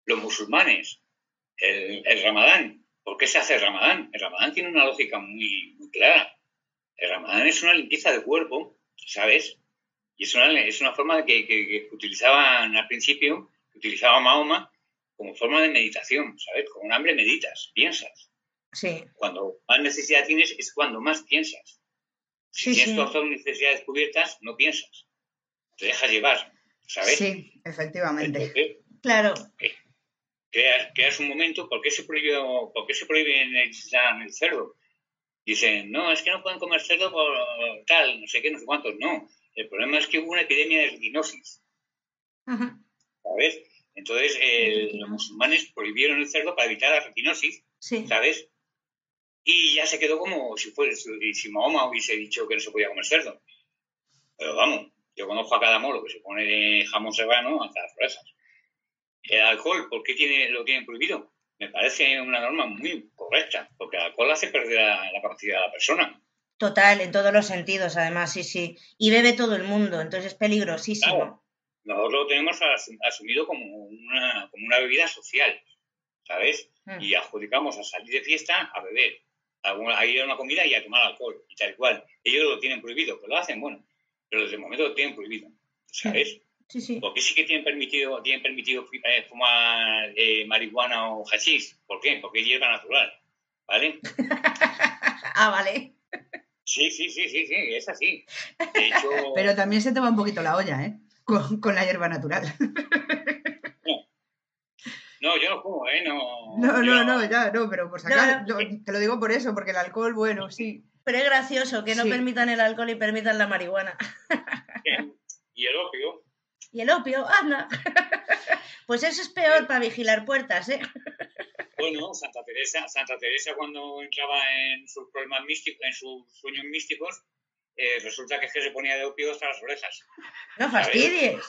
Los musulmanes, el Ramadán. ¿Por qué se hace el Ramadán? El Ramadán tiene una lógica muy, muy clara. El Ramadán es una limpieza de cuerpo, ¿sabes? Y es una forma que utilizaban al principio, que utilizaba Mahoma como forma de meditación, ¿sabes? Con un hambre meditas, piensas. Sí. Cuando más necesidad tienes es cuando más piensas. Si tienes todas tus necesidades cubiertas, no piensas. Te dejas llevar, ¿sabes? Sí, efectivamente. Entonces, claro. Creas un momento. ¿Por qué se prohíbe en el Islam el cerdo? Dicen, no, es que no pueden comer cerdo por tal, no sé qué, no sé cuántos. No, el problema es que hubo una epidemia de retinosis. ¿Sabes? Entonces, los musulmanes prohibieron el cerdo para evitar la retinosis, ¿sabes? Y ya se quedó como si Mahoma hubiese dicho que no se podía comer cerdo. Pero vamos, yo conozco a cada moro que se pone de jamón serrano hasta las orejas. El alcohol, ¿por qué lo tienen prohibido? Me parece una norma muy correcta, porque el alcohol hace perder la capacidad de la persona. Total, en todos los sentidos, además, sí. Y bebe todo el mundo, entonces es peligrosísimo. Claro, nosotros lo tenemos asumido como una bebida social, ¿sabes? Y adjudicamos a salir de fiesta a beber, a ir a una comida y a tomar alcohol, y tal cual. Ellos lo tienen prohibido, pues lo hacen, bueno, pero desde el momento lo tienen prohibido, ¿sabes? Sí. Porque sí que tienen permitido fumar marihuana o hachís. ¿Por qué? Porque es hierba natural, ¿vale? Vale. Sí, es así. De hecho... Pero también se te va un poquito la olla, ¿eh? Con la hierba natural. No, yo no fumo, ¿eh? No, pero por sacar, te lo digo por eso, porque el alcohol, bueno, sí. Pero es gracioso que no permitan el alcohol y permitan la marihuana. ¿Y el opio? Y el opio, anda. Pues eso es peor para vigilar puertas, ¿eh? Bueno, Santa Teresa cuando entraba en sus problemas místicos, en sus sueños místicos, resulta que se ponía de opio hasta las orejas. No fastidies.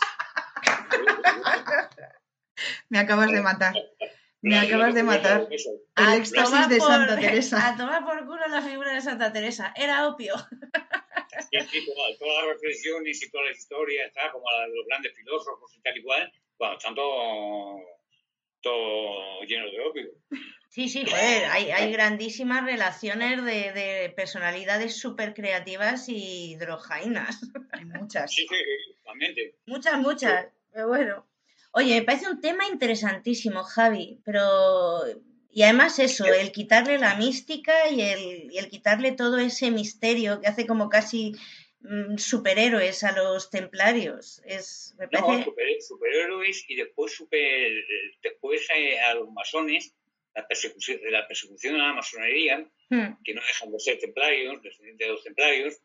Me acabas de matar. Me acabas de matar. El éxtasis de Santa Teresa. A tomar por culo la figura de Santa Teresa. Era opio. Sí, todas las reflexiones y todas las historias, como la de los grandes filósofos y tal y cual, bueno, están todo llenos de opio. Sí, joder, hay grandísimas relaciones de personalidades súper creativas y drogainas. Hay muchas. Sí, realmente. Muchas, pero bueno. Oye, me parece un tema interesantísimo, Javi, pero... Y además eso, el quitarle la mística y el quitarle todo ese misterio que hace como casi superhéroes a los templarios. Me parece... No, superhéroes y después a los masones, la persecución a la masonería, que no dejan de ser templarios, descendientes de los templarios,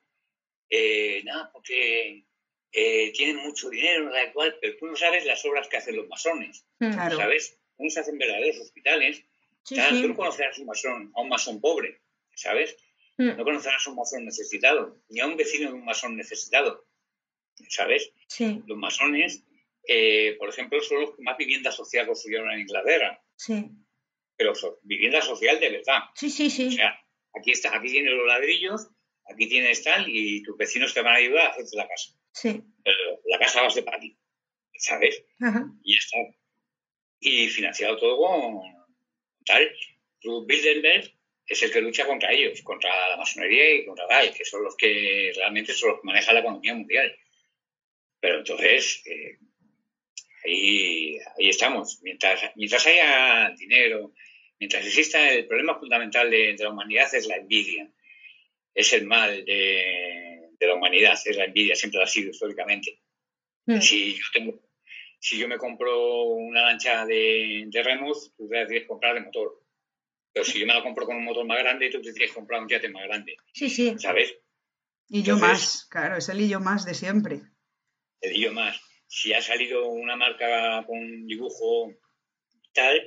porque tienen mucho dinero, da igual, pero tú no sabes las obras que hacen los masones, Claro. ¿sabes? Unos hacen verdaderos hospitales. Sí, Tal, sí. tú no conocerás a un masón pobre, ¿sabes? No conocerás a un masón necesitado, ni a un vecino de un masón necesitado, ¿sabes? Sí, Los masones, por ejemplo, son los que más vivienda social construyeron en Inglaterra, sí. pero vivienda social de verdad. Sí, sí, O sí. sea, aquí tienes los ladrillos, aquí tienes tal, y tus vecinos te van a ayudar a hacerte la casa. Sí. Pero la casa va a ser para ti, ¿sabes? Ajá. Y ya está. Y financiado todo con tal. Bilderberg es el que lucha contra ellos, contra la masonería y contra tal, que son los que realmente son los que manejan la economía mundial. Pero entonces, ahí estamos. Mientras haya dinero, mientras exista el problema fundamental de la humanidad es la envidia. Es el mal de la humanidad, es la envidia, siempre lo ha sido históricamente. Si yo me compro una lancha de remos, tú te la tienes que comprar de motor. Pero si yo me la compro con un motor más grande, tú te tienes que comprar un yate más grande. Sí, sí. ¿Sabes? Y yo más, claro, es el y yo más de siempre. El yo más. Si ha salido una marca con un dibujo tal,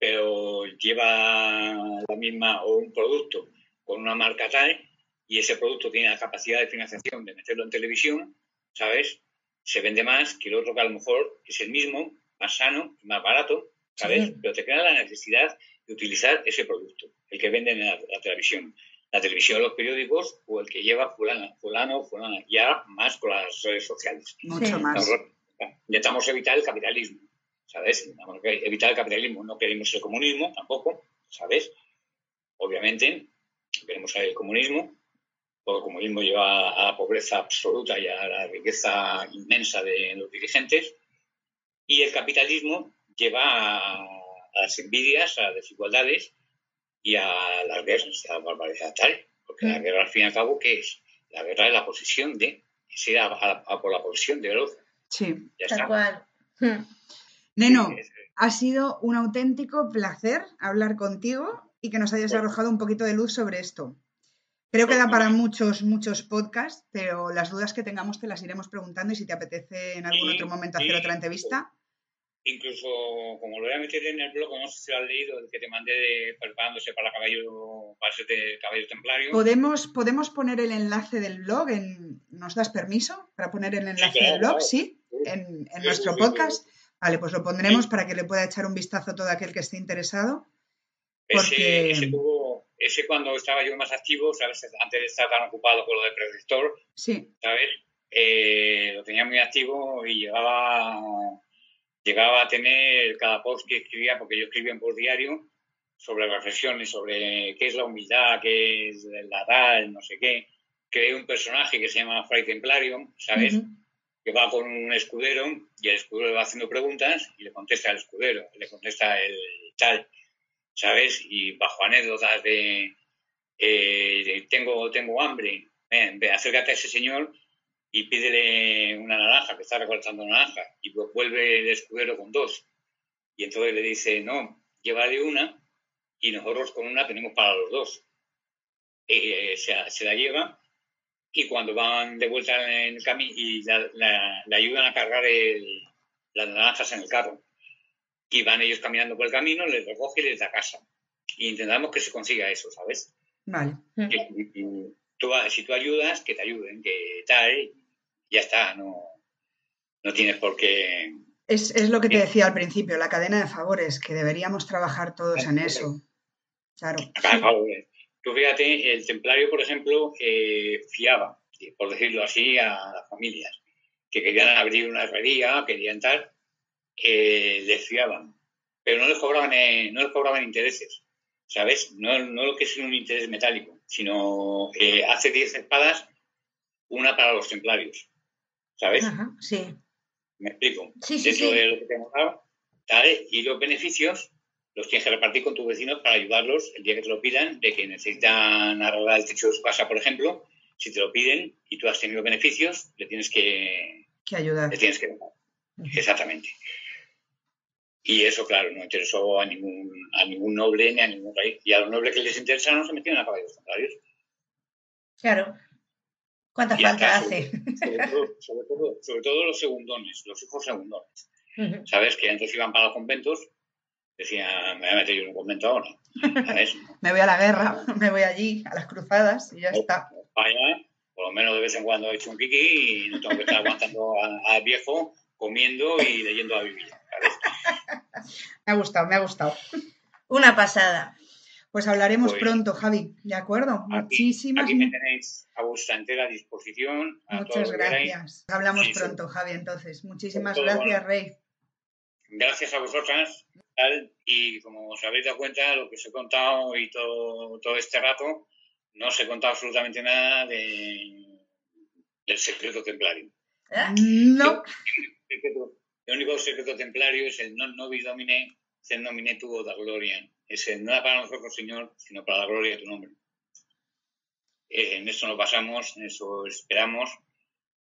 pero lleva la misma, o un producto con una marca tal, y ese producto tiene la capacidad de financiación de meterlo en televisión, ¿sabes? Se vende más que el otro que a lo mejor es el mismo, más sano, más barato, ¿sabes? Sí. Pero te crea la necesidad de utilizar ese producto, el que venden en la televisión. La televisión, los periódicos, o el que lleva fulano, ya más con las redes sociales. Mucho más. Intentamos evitar el capitalismo, ¿sabes? Intentamos evitar el capitalismo. No queremos el comunismo tampoco, ¿sabes? Obviamente, queremos el comunismo, porque el comunismo lleva a la pobreza absoluta y a la riqueza inmensa de los dirigentes, y el capitalismo lleva a las envidias, a las desigualdades y a las guerras, a la barbaridad tal. Porque la guerra, al fin y al cabo, ¿qué es? La guerra es la posesión de, es ir a por la posesión de otro. Sí. Ya Tal está. cual. Neno, ha sido un auténtico placer hablar contigo y que nos hayas arrojado un poquito de luz sobre esto. Creo que da para muchos podcasts, pero las dudas que tengamos te las iremos preguntando y si te apetece en algún otro momento hacer otra entrevista. Incluso, como lo voy a meter en el blog, no sé si lo has leído, el que te mandé de preparándose para ser de caballo templario. ¿Podemos poner el enlace del blog? ¿Nos das permiso para poner el enlace del blog? Sí, en nuestro podcast. Vale, pues lo pondremos para que le pueda echar un vistazo a todo aquel que esté interesado. Porque... Ese cuando estaba yo más activo, ¿sabes? Antes de estar tan ocupado con lo de predictor, sí. ¿sabes? Lo tenía muy activo y llegaba a tener cada post que escribía, porque yo escribía en post diario, sobre reflexiones, sobre qué es la humildad, qué es la edad, no sé qué. Creé un personaje que se llama Fray Templario, ¿sabes? Que va con un escudero y el escudero le va haciendo preguntas y le contesta el escudero, le contesta el tal, ¿sabes? Y bajo anécdotas de tengo hambre, acércate a ese señor y pídele una naranja, que está recortando naranja, y vuelve el escudero con 2. Y entonces le dice, no, llévale una y nosotros con una tenemos para los 2. Se la lleva y cuando van de vuelta en el camino y le ayudan a cargar las naranjas en el carro. Y van ellos caminando por el camino, les recoge y les da casa. Y intentamos que se consiga eso, ¿sabes? Vale. Si tú ayudas, que te ayuden, que tal, ya está, no tienes por qué... Es lo que te decía al principio, la cadena de favores, que deberíamos trabajar todos en eso. Claro. Tú fíjate, el templario, por ejemplo, fiaba, por decirlo así, a las familias que querían abrir una herrería, querían tal, les fiaban, pero no les cobraban intereses, ¿sabes? No lo que es un interés metálico, sino hace 10 espadas, una para los templarios, ¿sabes? Ajá, sí. ¿Me explico? Sí, Dentro de lo que te hemos dado, ¿tal? Y los beneficios los tienes que repartir con tus vecinos para ayudarlos el día que te lo pidan, de que necesitan arreglar el techo de su casa, por ejemplo. Si te lo piden y tú has tenido beneficios, le tienes que ayudar. Le tienes que dar. Exactamente. Y eso, claro, no interesó a ningún noble ni a ningún rey. Y a los nobles que les interesaron se metieron a caballos templarios. Claro. ¿Cuánta falta hace? Sobre todo los segundones, los hijos segundones. ¿Sabes? Que antes iban para los conventos, decían, me voy a meter yo en un convento ahora. ¿Sabes? Me voy a la guerra, me voy allí, a las cruzadas y ya está. Vaya, por lo menos de vez en cuando he hecho un kiki y no tengo que estar aguantando al viejo comiendo y leyendo la Biblia. ¿Sabes? Me ha gustado. Una pasada. Pues hablaremos pronto, Javi, ¿de acuerdo? Muchísimas aquí me tenéis a vuestra entera disposición. Muchas gracias. Hablamos pronto, Javi, entonces. Muchísimas gracias, Rey. Gracias a vosotras. Y como os habéis dado cuenta, lo que os he contado y todo este rato, no os he contado absolutamente nada del secreto templario. No. El único secreto templario es el non nobis domine, sed nomine tuo da gloria. Es el no para nosotros, Señor, sino para la gloria de tu nombre. En eso nos basamos, en eso esperamos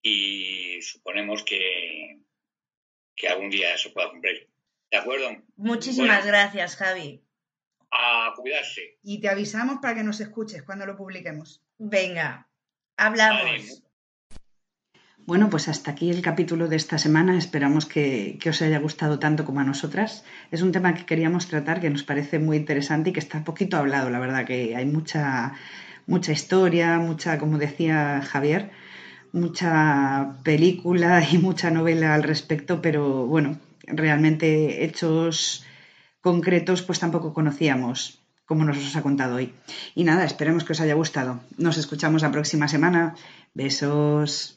y suponemos que algún día eso pueda cumplir. ¿De acuerdo? Muchísimas gracias, Javi. A cuidarse. Y te avisamos para que nos escuches cuando lo publiquemos. Venga, hablamos. Vale. Bueno, pues hasta aquí el capítulo de esta semana. Esperamos que os haya gustado tanto como a nosotras. Es un tema que queríamos tratar, que nos parece muy interesante y que está poquito hablado, la verdad, que hay mucha historia, como decía Javier, mucha película y mucha novela al respecto, pero bueno, realmente hechos concretos pues tampoco conocíamos, como nos los ha contado hoy. Y nada, esperemos que os haya gustado. Nos escuchamos la próxima semana. Besos.